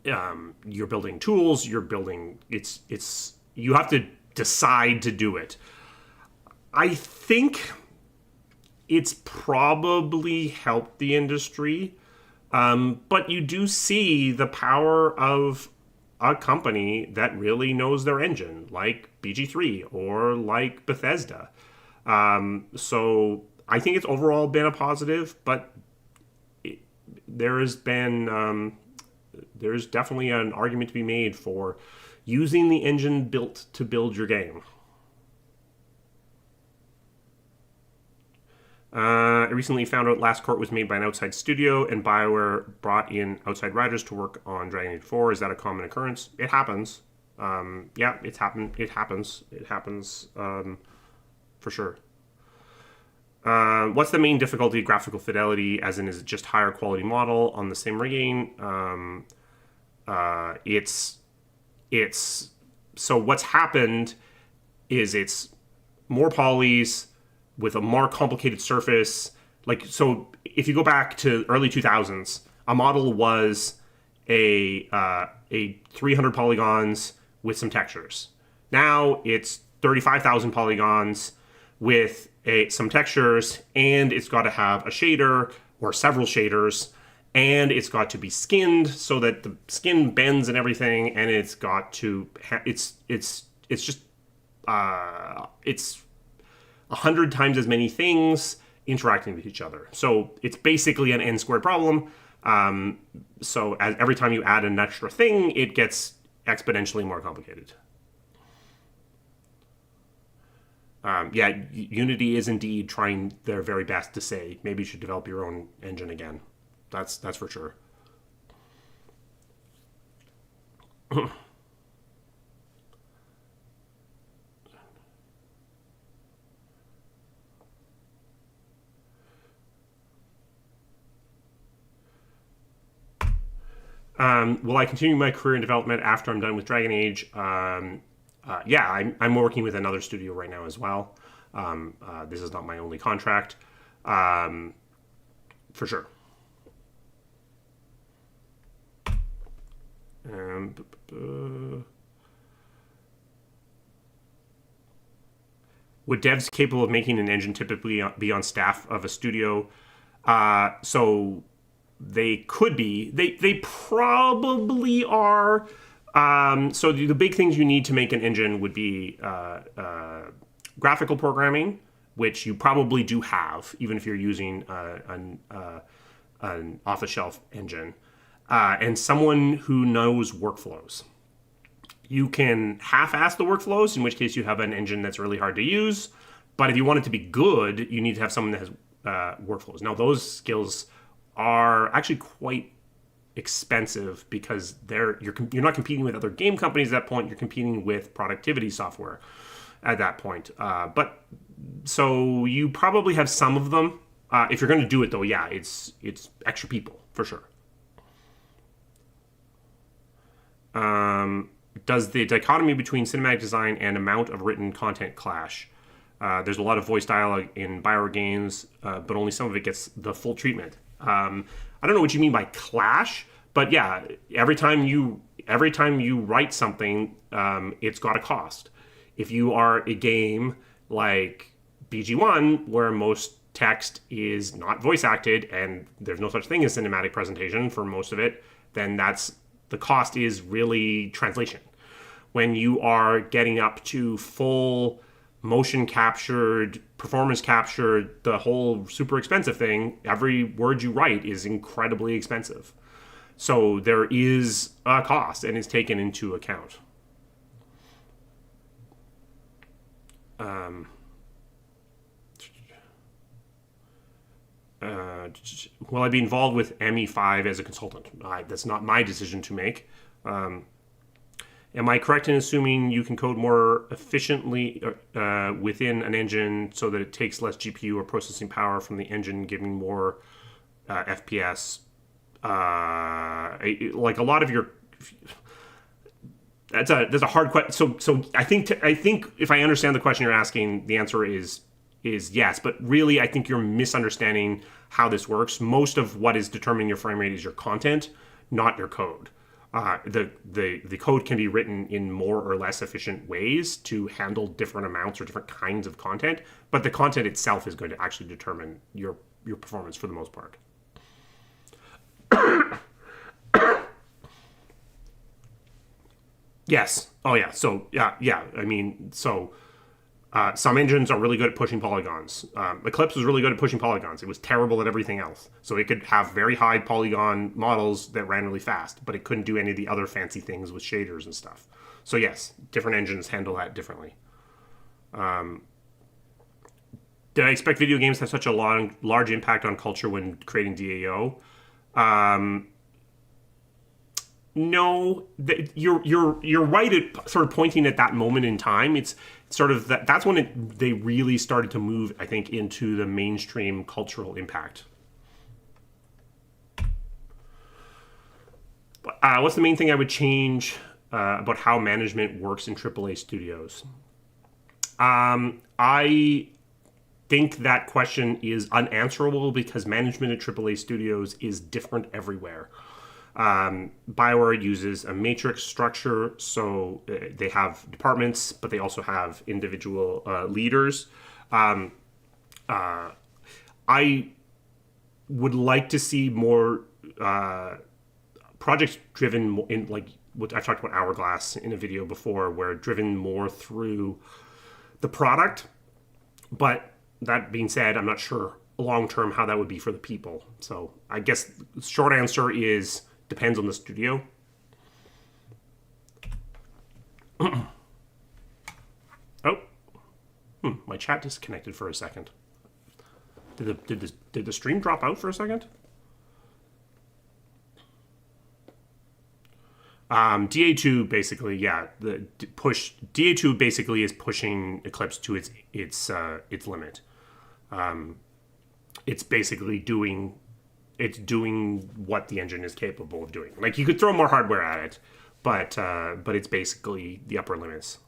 You're building tools. You're building. It's. You have to decide to do it. I think it's probably helped the industry, but you do see the power of a company that really knows their engine, like BG3 or like Bethesda. So I think it's overall been a positive, but there's definitely an argument to be made for using the engine built to build your game. I recently found out Last Court was made by an outside studio, and BioWare brought in outside writers to work on Dragon Age 4. Is that a common occurrence? It happens. Yeah, it's happened. It happens. It happens for sure. What's the main difficulty of graphical fidelity? As in, is it just higher quality model on the same rigging? It's so what's happened is it's more polys with a more complicated surface. Like, so if you go back to early 2000s, a model was a 300 polygons with some textures. Now it's 35,000 polygons with some textures, and it's got to have a shader or several shaders, and it's got to be skinned so that the skin bends and everything, and it's got to it's 100 times as many things interacting with each other. So it's basically an n-squared problem. So every time you add an extra thing, it gets exponentially more complicated. Yeah, Unity is indeed trying their very best to say, maybe you should develop your own engine again. That's for sure. Will I continue my career in development after I'm done with Dragon Age? Yeah, I'm working with another studio right now as well. This is not my only contract, for sure. Would devs capable of making an engine typically be on staff of a studio? So they could be. They probably are. So the big things you need to make an engine would be graphical programming, which you probably do have, even if you're using an off-the-shelf engine, and someone who knows workflows. You can half-ass the workflows, in which case you have an engine that's really hard to use. But if you want it to be good, you need to have someone that has workflows. Now, those skills are actually quite expensive because you're not competing with other game companies at that point. You're competing with productivity software. at that point. But so you probably have some of them. If you're going to do it, though, yeah, it's extra people for sure. Does the dichotomy between cinematic design and amount of written content clash? There's a lot of voice dialogue in Bioware games, but only some of it gets the full treatment. I don't know what you mean by clash, but yeah, every time you write something, it's got a cost. If you are a game like BG1, where most text is not voice acted and there's no such thing as cinematic presentation for most of it, then the cost is really translation. When you are getting up to full motion captured, performance captured, the whole super expensive thing, every word you write is incredibly expensive. So there is a cost and it's taken into account. Will I be involved with ME5 as a consultant? That's not my decision to make. Am I correct in assuming you can code more efficiently within an engine so that it takes less GPU or processing power from the engine, giving more FPS? Like a lot of your... That's a hard question. So I think if I understand the question you're asking, the answer is yes. But really, I think you're misunderstanding how this works. Most of what is determining your frame rate is your content, not your code. The code can be written in more or less efficient ways to handle different amounts or different kinds of content, but the content itself is going to actually determine your performance for the most part. Yes. Oh yeah. So yeah. I mean, so some engines are really good at pushing polygons. Eclipse was really good at pushing polygons. It was terrible at everything else. So it could have very high polygon models that ran really fast, but it couldn't do any of the other fancy things with shaders and stuff. So yes, different engines handle that differently. Did I expect video games to have such a large impact on culture when creating DAO? No, you're right at sort of pointing at that moment in time. It's sort of that's when they really started to move, I think, into the mainstream cultural impact. What's the main thing I would change about how management works in AAA studios? I think that question is unanswerable because management at AAA studios is different everywhere. Bioware uses a matrix structure, so they have departments, but they also have individual leaders. I would like to see more projects driven in, like what I've talked about Hourglass in a video before, where driven more through the product. But that being said, I'm not sure long term how that would be for the people. So I guess the short answer is depends on the studio. My chat disconnected for a second. Did the stream drop out for a second? DA2 basically, yeah, DA2 basically is pushing Eclipse to its limit. It's basically doing what the engine is capable of doing. Like, you could throw more hardware at it, but it's basically the upper limits.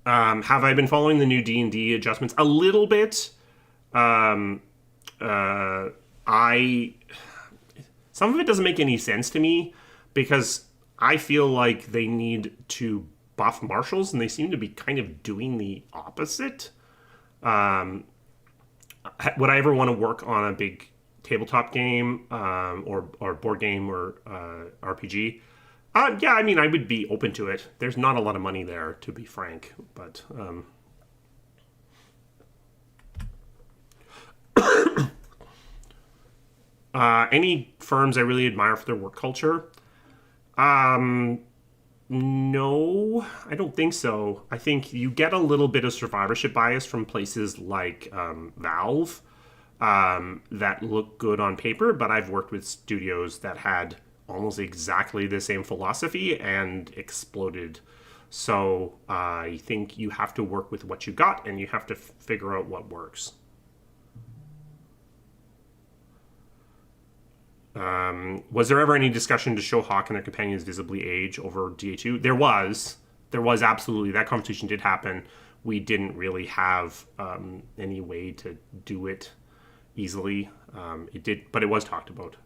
Have I been following the new D&D adjustments? A little bit. Some of it doesn't make any sense to me because I feel like they need to buff marshals, and they seem to be kind of doing the opposite. Would I ever want to work on a big tabletop game or board game or RPG? Yeah, I mean, I would be open to it. There's not a lot of money there, to be frank, but... any firms I really admire for their work culture? No, I don't think so. I think you get a little bit of survivorship bias from places like Valve. that look good on paper, but I've worked with studios that had almost exactly the same philosophy and exploded. So I think you have to work with what you got, and you have to figure out what works. Was there ever any discussion to show Hawk and their companions visibly age over DA2? There was. There was absolutely. That conversation did happen. We didn't really have any way to do it easily. It did, but it was talked about.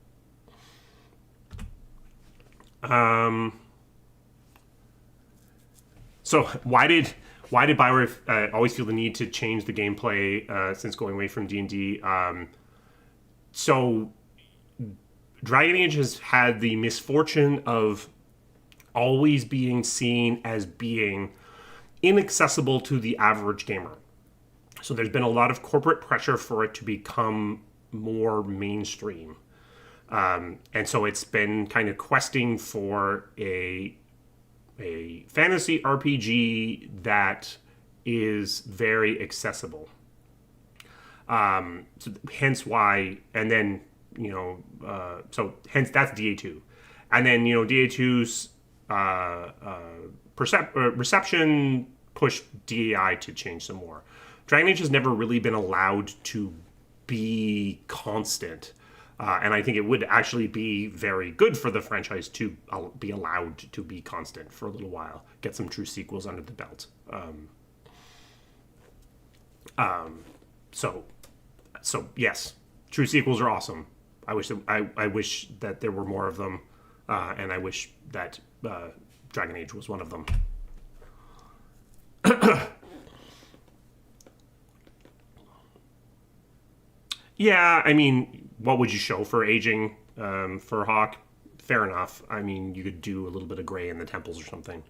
So why did Bioware always feel the need to change the gameplay since going away from D&D? So Dragon Age has had the misfortune of always being seen as being inaccessible to the average gamer. So there's been a lot of corporate pressure for it to become more mainstream. And so it's been kind of questing for a fantasy RPG that is very accessible. So hence why, and then, so hence that's DA2. And then, DA2's reception pushed DAI to change some more. Dragon Age has never really been allowed to be constant. And I think it would actually be very good for the franchise to be allowed to be constant for a little while. Get some true sequels under the belt. So yes, true sequels are awesome. I wish that there were more of them, and I wish that Dragon Age was one of them. Yeah, I mean, what would you show for aging for Hawk? Fair enough. I mean, you could do a little bit of gray in the temples or something.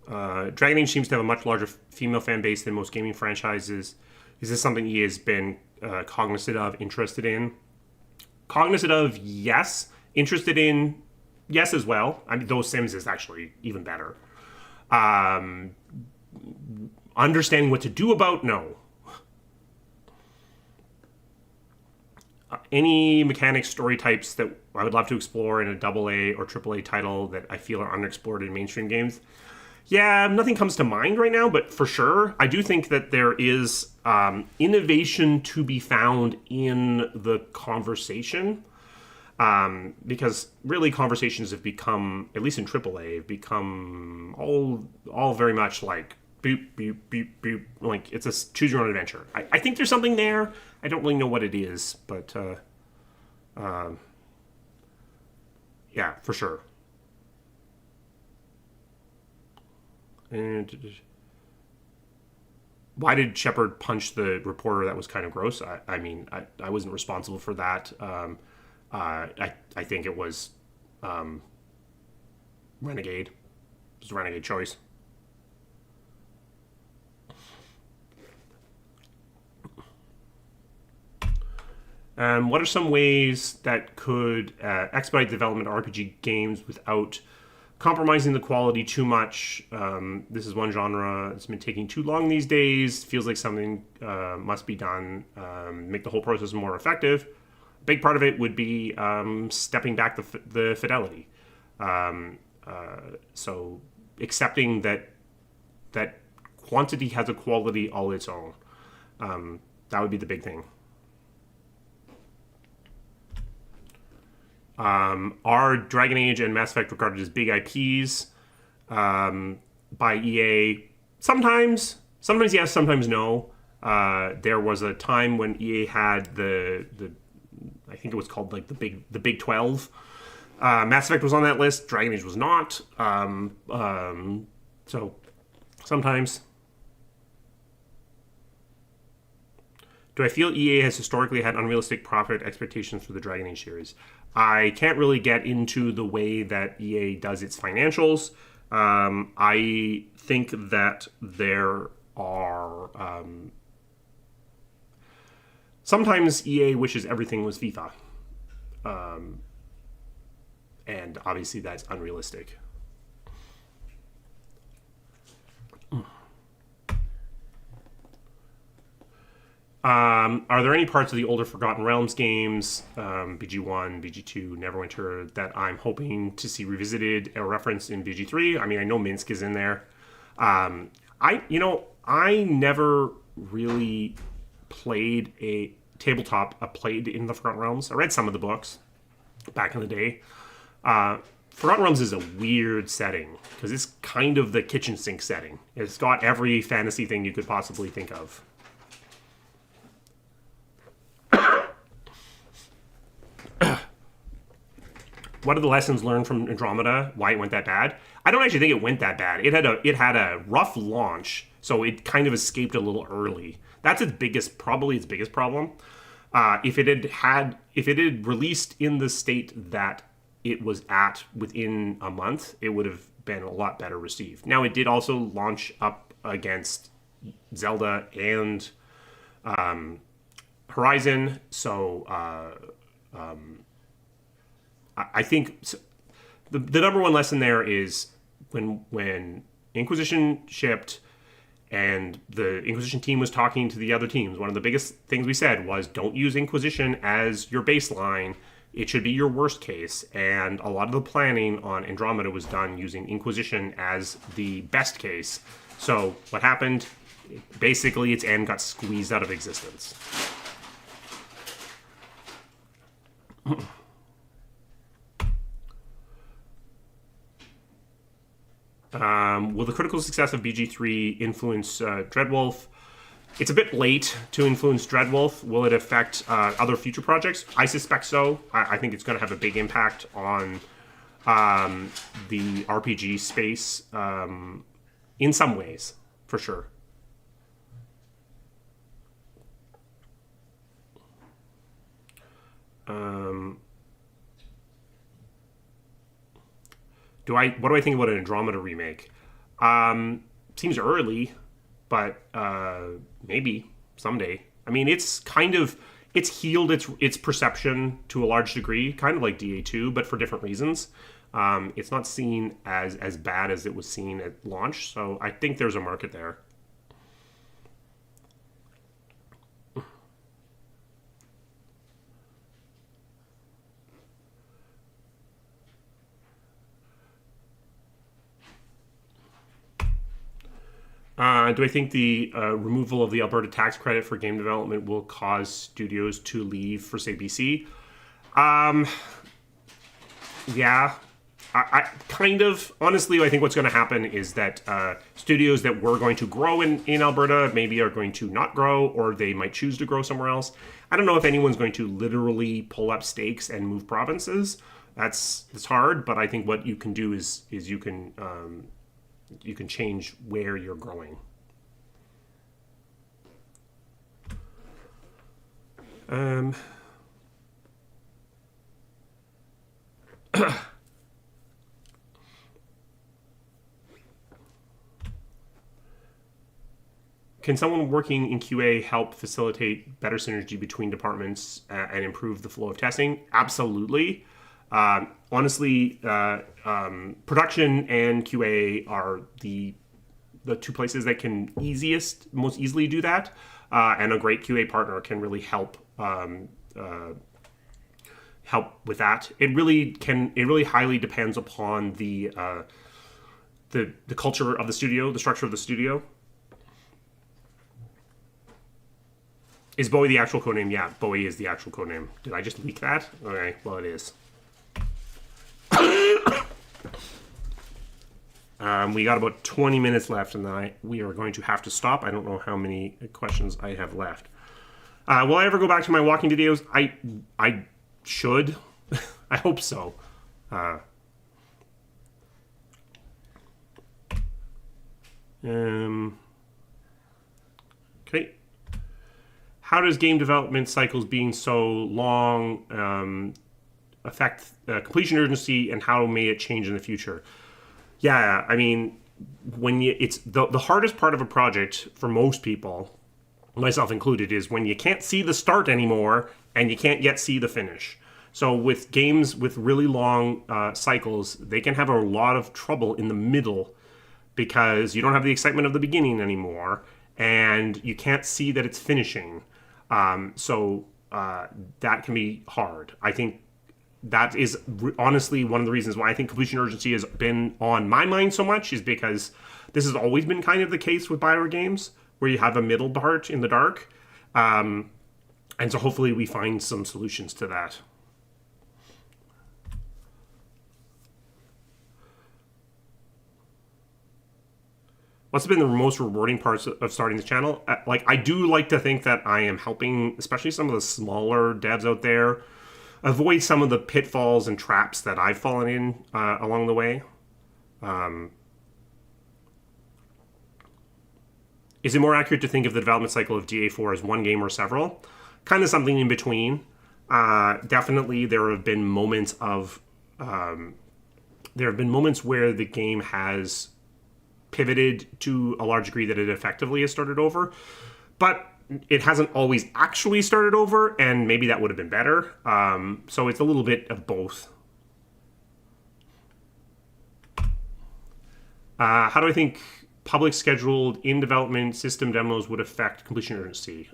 Dragon Age seems to have a much larger female fan base than most gaming franchises. Is this something he has been cognizant of, interested in? Cognizant of, yes. Interested in, yes as well. I mean, those Sims is actually even better. Understanding what to do about, no. Any mechanics, story types that I would love to explore in a AA or AAA title that I feel are unexplored in mainstream games? Yeah, nothing comes to mind right now, but for sure, I do think that there is innovation to be found in the conversation. Because really conversations have become, at least in AAA, have become all very much like boop, boop, boop, boop. Like it's a choose your own adventure. I think there's something there. I don't really know what it is, but yeah, for sure. And why did Shepard punch the reporter? That was kind of gross. I mean, I wasn't responsible for that. I think it was Renegade. It was a Renegade choice. What are some ways that could expedite development of RPG games without compromising the quality too much? This is one genre that's been taking too long these days. Feels like something must be done. Make the whole process more effective. A big part of it would be stepping back the fidelity. So accepting that quantity has a quality all its own. That would be the big thing. Are Dragon Age and Mass Effect regarded as big IPs by EA? Sometimes yes, sometimes no. There was a time when EA had the I think it was called like the Big 12. Mass Effect was on that list. Dragon Age was not. So sometimes. Do I feel EA has historically had unrealistic profit expectations for the Dragon Age series? I can't really get into the way that EA does its financials. I think that there are... sometimes EA wishes everything was FIFA. And obviously that's unrealistic. Are there any parts of the older Forgotten Realms games, BG1, BG2, Neverwinter, that I'm hoping to see revisited or referenced in BG3? I mean, I know Minsk is in there. I never really played a tabletop. I played in the Forgotten Realms. I read some of the books back in the day. Forgotten Realms is a weird setting because it's kind of the kitchen sink setting. It's got every fantasy thing you could possibly think of. What are the lessons learned from Andromeda? Why it went that bad? I don't actually think it went that bad. It had a rough launch, so it kind of escaped a little early. That's probably its biggest problem. If it had released in the state that it was at within a month, it would have been a lot better received. Now, it did also launch up against Zelda and Horizon, so I think the number one lesson there is when Inquisition shipped and the Inquisition team was talking to the other teams, one of the biggest things we said was don't use Inquisition as your baseline. It should be your worst case. And a lot of the planning on Andromeda was done using Inquisition as the best case. So what happened? Basically, its end got squeezed out of existence. Will the critical success of BG3 influence Dreadwolf? It's a bit late to influence Dreadwolf. Will it affect other future projects? I suspect so. I think it's going to have a big impact on the RPG space in some ways, for sure. What do I think about an Andromeda remake? Seems early, but maybe someday. I mean, it's healed its perception to a large degree, kind of like DA2, but for different reasons. It's not seen as bad as it was seen at launch, so I think there's a market there. Do I think the removal of the Alberta tax credit for game development will cause studios to leave for, say, BC? Yeah. I kind of, honestly, I think what's going to happen is that studios that were going to grow in Alberta maybe are going to not grow, or they might choose to grow somewhere else. I don't know if anyone's going to literally pull up stakes and move provinces. It's hard, but I think what you can do is you can change where you're growing. Can someone working in QA help facilitate better synergy between departments and improve the flow of testing? Absolutely. Honestly, production and QA are the two places that can most easily do that, and a great QA partner can really help with that. It really highly depends upon the culture of the studio, the structure of the studio. Is Bowie the actual codename? Yeah, Bowie is the actual codename. Did I just leak that? Okay, well, it is. We got about 20 minutes left, and we are going to have to stop. I don't know how many questions I have left. Will I ever go back to my walking videos? I should. I hope so. Okay. How does game development cycles being so long affect completion urgency, and how may it change in the future? Yeah, I mean, it's the hardest part of a project for most people, myself included, is when you can't see the start anymore and you can't yet see the finish. So with games with really long cycles, they can have a lot of trouble in the middle because you don't have the excitement of the beginning anymore and you can't see that it's finishing. That can be hard. I think that is honestly one of the reasons why I think completion urgency has been on my mind so much, is because this has always been kind of the case with Bioware games, where you have a middle part in the dark. And so hopefully we find some solutions to that. What's been the most rewarding parts of starting this channel? I do like to think that I am helping, especially some of the smaller devs out there, avoid some of the pitfalls and traps that I've fallen in along the way. Is it more accurate to think of the development cycle of DA4 as one game or several? Kind of something in between. Definitely, there have been moments where the game has pivoted to a large degree that it effectively has started over, but it hasn't always actually started over, and maybe that would have been better. So it's a little bit of both. How do I think public scheduled in development system demos would affect completion urgency?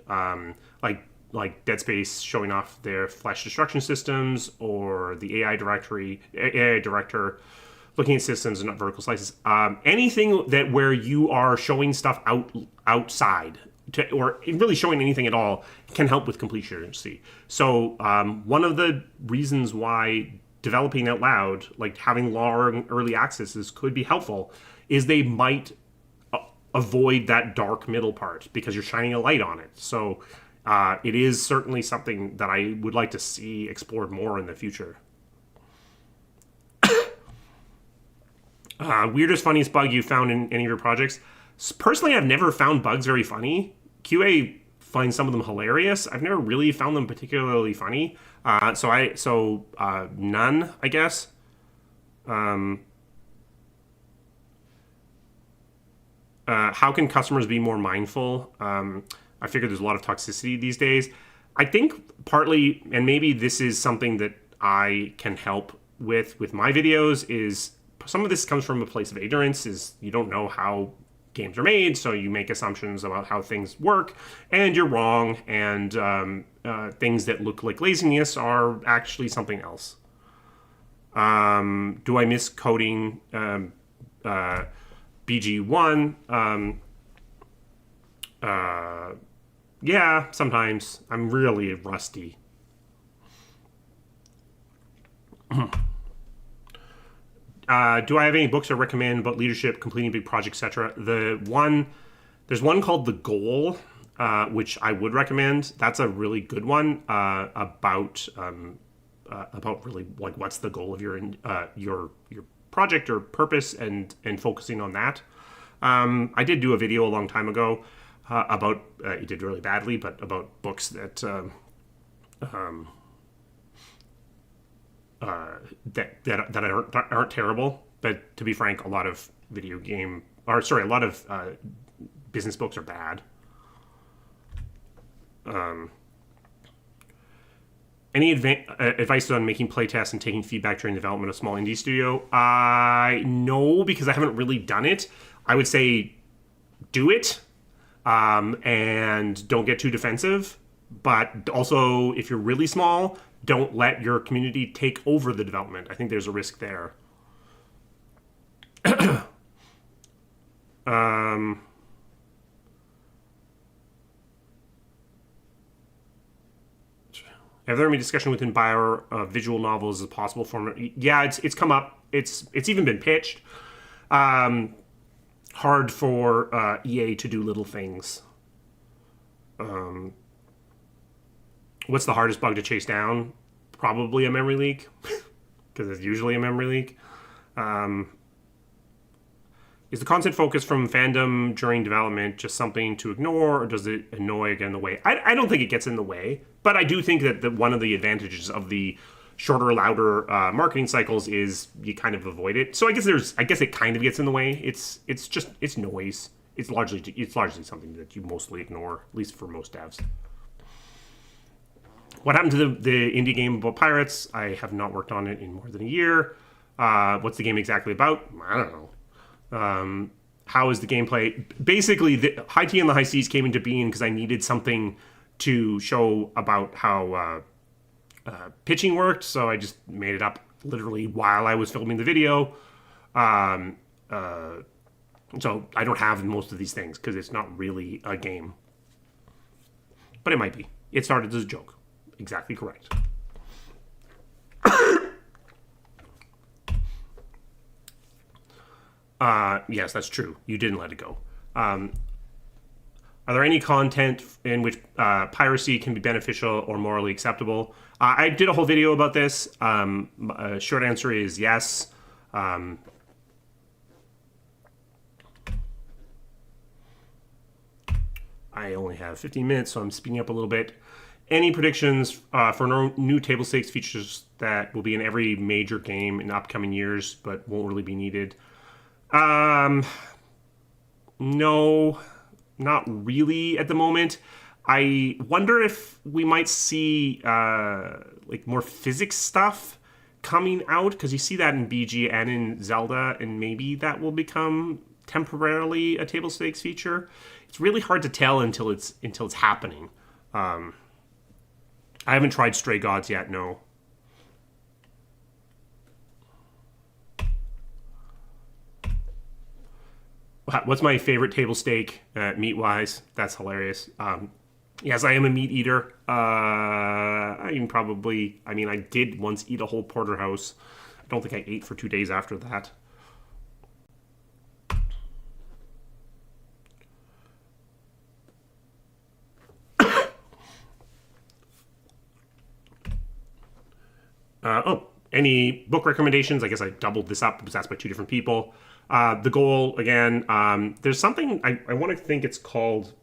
Like Dead Space showing off their flash destruction systems, or the AI director looking at systems and not vertical slices. Anything that where you are showing stuff outside, or really showing anything at all, can help with completion urgency. So one of the reasons why developing out loud, like having long early accesses, could be helpful, is they might avoid that dark middle part because you're shining a light on it. So it is certainly something that I would like to see explored more in the future. Weirdest, funniest bug you found in any of your projects? Personally, I've never found bugs very funny. QA finds some of them hilarious. I've never really found them particularly funny. So none, I guess. How can customers be more mindful? I figure there's a lot of toxicity these days. I think partly, and maybe this is something that I can help with my videos, is some of this comes from a place of ignorance. Is you don't know how games are made, so you make assumptions about how things work, and you're wrong, and things that look like laziness are actually something else. Do I miss coding BG1? Yeah, sometimes. I'm really rusty. Do I have any books I recommend about leadership, completing big projects, etc.? There's one called The Goal, which I would recommend. That's a really good one about really like what's the goal of your project or purpose, and focusing on that. I did do a video a long time ago about it did really badly, but about books that that aren't terrible. But to be frank, a lot of business books are bad. Any advice on making playtests and taking feedback during development of a small indie studio? No, because I haven't really done it. I would say do it, and don't get too defensive. But also, if you're really small, don't let your community take over the development. I think there's a risk there. Have there been discussion within Bioware visual novels as a possible form? Yeah, it's come up. It's even been pitched. Hard for EA to do little things. What's the hardest bug to chase down? Probably a memory leak, because it's usually a memory leak. Is the content focus from fandom during development just something to ignore, or does it annoy, get in the way? I don't think it gets in the way, but I do think that one of the advantages of the shorter, louder marketing cycles is you kind of avoid it. So I guess it kind of gets in the way. It's noise. It's largely something that you mostly ignore, at least for most devs. What happened to the indie game about pirates? I have not worked on it in more than a year. What's the game exactly about? I don't know. How is the gameplay? Basically, the High Tea and the High Seas came into being because I needed something to show about how pitching worked, so I just made it up literally while I was filming the video. So I don't have most of these things because it's not really a game. But it might be. It started as a joke. Exactly correct. Yes, that's true. You didn't let it go. Are there any content in which piracy can be beneficial or morally acceptable? I did a whole video about this. Short answer is yes. I only have 15 minutes, so I'm speeding up a little bit. Any predictions for new table stakes features that will be in every major game in upcoming years, but won't really be needed? No, not really at the moment. I wonder if we might see like more physics stuff coming out, because you see that in BG and in Zelda, and maybe that will become temporarily a table stakes feature. It's really hard to tell until it's happening. I haven't tried Stray Gods yet. No. What's my favorite table stake meat-wise? That's hilarious. Yes, I am a meat eater. I did once eat a whole porterhouse. I don't think I ate for 2 days after that. Any book recommendations? I guess I doubled this up because that's by 2 different people. The Goal, again, there's something, I want to think it's called...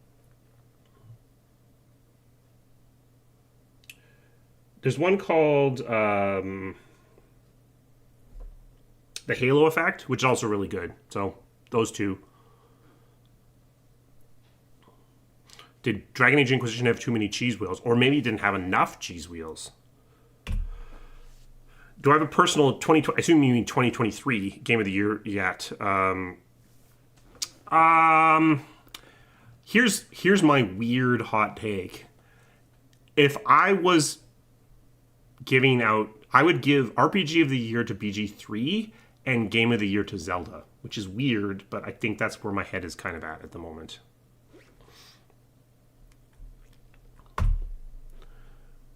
There's one called The Halo Effect, which is also really good. So, those 2. Did Dragon Age Inquisition have too many cheese wheels? Or maybe it didn't have enough cheese wheels? Do I have a personal 2020? I assume you mean 2023 Game of the Year yet? Here's my weird hot take. If I was giving out, I would give RPG of the Year to BG3 and Game of the Year to Zelda, which is weird, but I think that's where my head is kind of at the moment.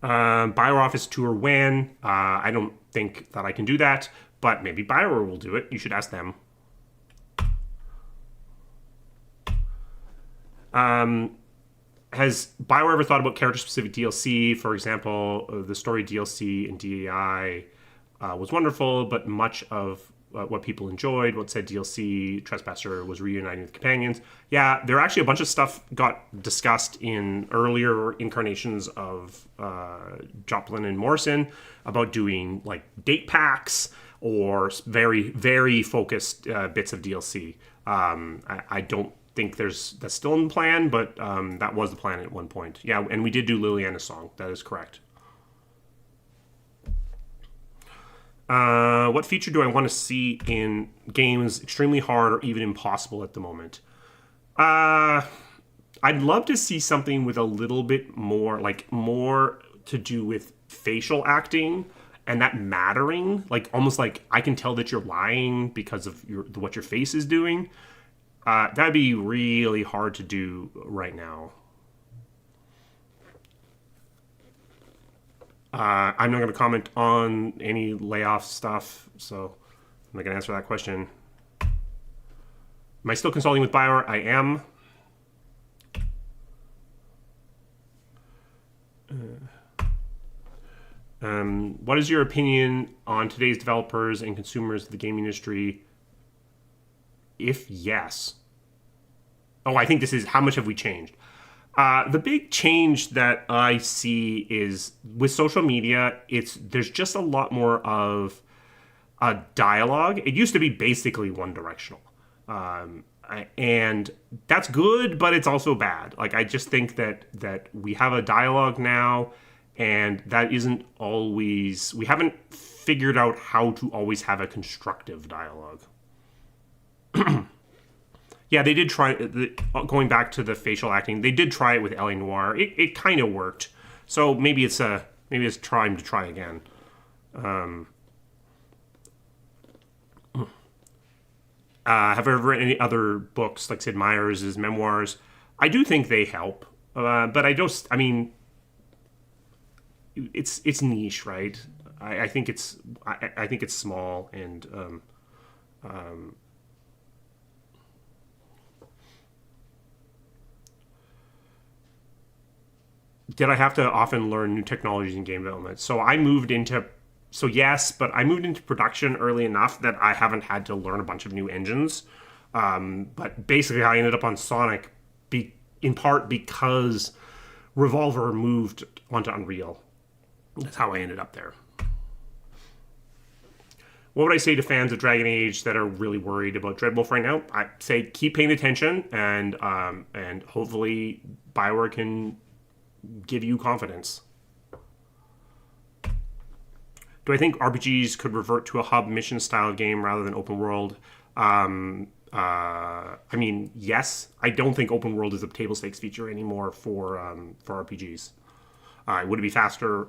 Bioware Office Tour when? I don't think that I can do that, but maybe Bioware will do it. You should ask them. Has Bioware ever thought about character-specific DLC? For example, the story DLC in DAI was wonderful, but much of what people enjoyed, what said DLC, Trespasser was reuniting with companions. Yeah, there actually a bunch of stuff got discussed in earlier incarnations of Joplin and Morrison about doing like date packs or very, very focused bits of DLC. I don't think that's still in the plan, but that was the plan at one point. Yeah, and we did do Liliana's song. That is correct. What feature do I want to see in games extremely hard or even impossible at the moment? I'd love to see something with a little bit more, like more to do with facial acting and that mattering, like almost like I can tell that you're lying because of what your face is doing. That'd be really hard to do right now. I'm not going to comment on any layoff stuff, so I'm not going to answer that question. Am I still consulting with Bioware? I am. What is your opinion on today's developers and consumers of the gaming industry? If yes. Oh, I think this is how much have we changed? The big change that I see is with social media, there's just a lot more of a dialogue. It used to be basically one directional. And that's good, but it's also bad. Like, I just think that we have a dialogue now, and that isn't always... We haven't figured out how to always have a constructive dialogue. Yeah, they did try, going back to the facial acting, they did try it with L.A. Noire. It kind of worked. So maybe it's time to try again. Have I ever read any other books like Sid Meier's memoirs? I do think they help, but I mean, it's niche, right? I think it's small and did I have to often learn new technologies in game development? So yes, but I moved into production early enough that I haven't had to learn a bunch of new engines. But basically, I ended up on Sonic, in part because Revolver moved onto Unreal. That's how I ended up there. What would I say to fans of Dragon Age that are really worried about Dreadwolf right now? I say keep paying attention, and hopefully Bioware can give you confidence. Do I think RPGs could revert to a hub mission style game rather than open world? I mean, yes. I don't think open world is a table stakes feature anymore for RPGs. Would it be faster?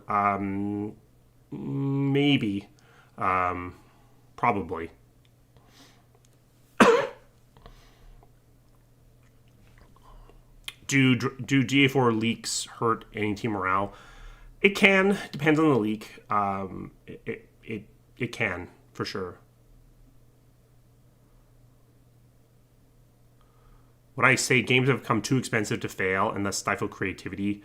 Maybe. Probably. Do GA4 leaks hurt any team morale? It can. Depends on the leak. It can, for sure. Would I say games have become too expensive to fail and thus stifle creativity?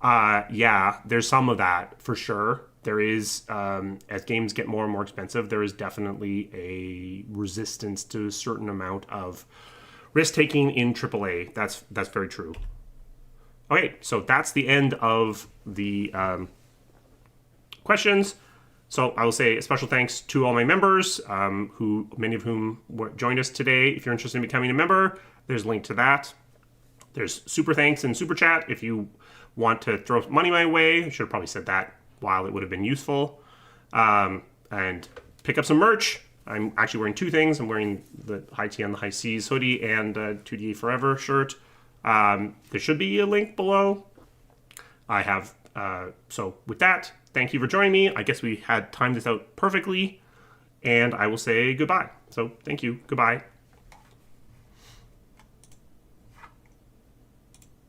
Yeah, there's some of that, for sure. There is, as games get more and more expensive, there is definitely a resistance to a certain amount of risk-taking in AAA. That's very true. Okay, so that's the end of the questions. So I will say a special thanks to all my members, many of whom joined us today. If you're interested in becoming a member, there's a link to that. There's super thanks and super chat if you want to throw money my way. I should have probably said that while it would have been useful. And pick up some merch. I'm actually wearing two things. I'm wearing the High Tea on the High Seas hoodie and 2DA Forever shirt. There should be a link below. I have, so with that, thank you for joining me. I guess we had timed this out perfectly, and I will say goodbye. So thank you. Goodbye.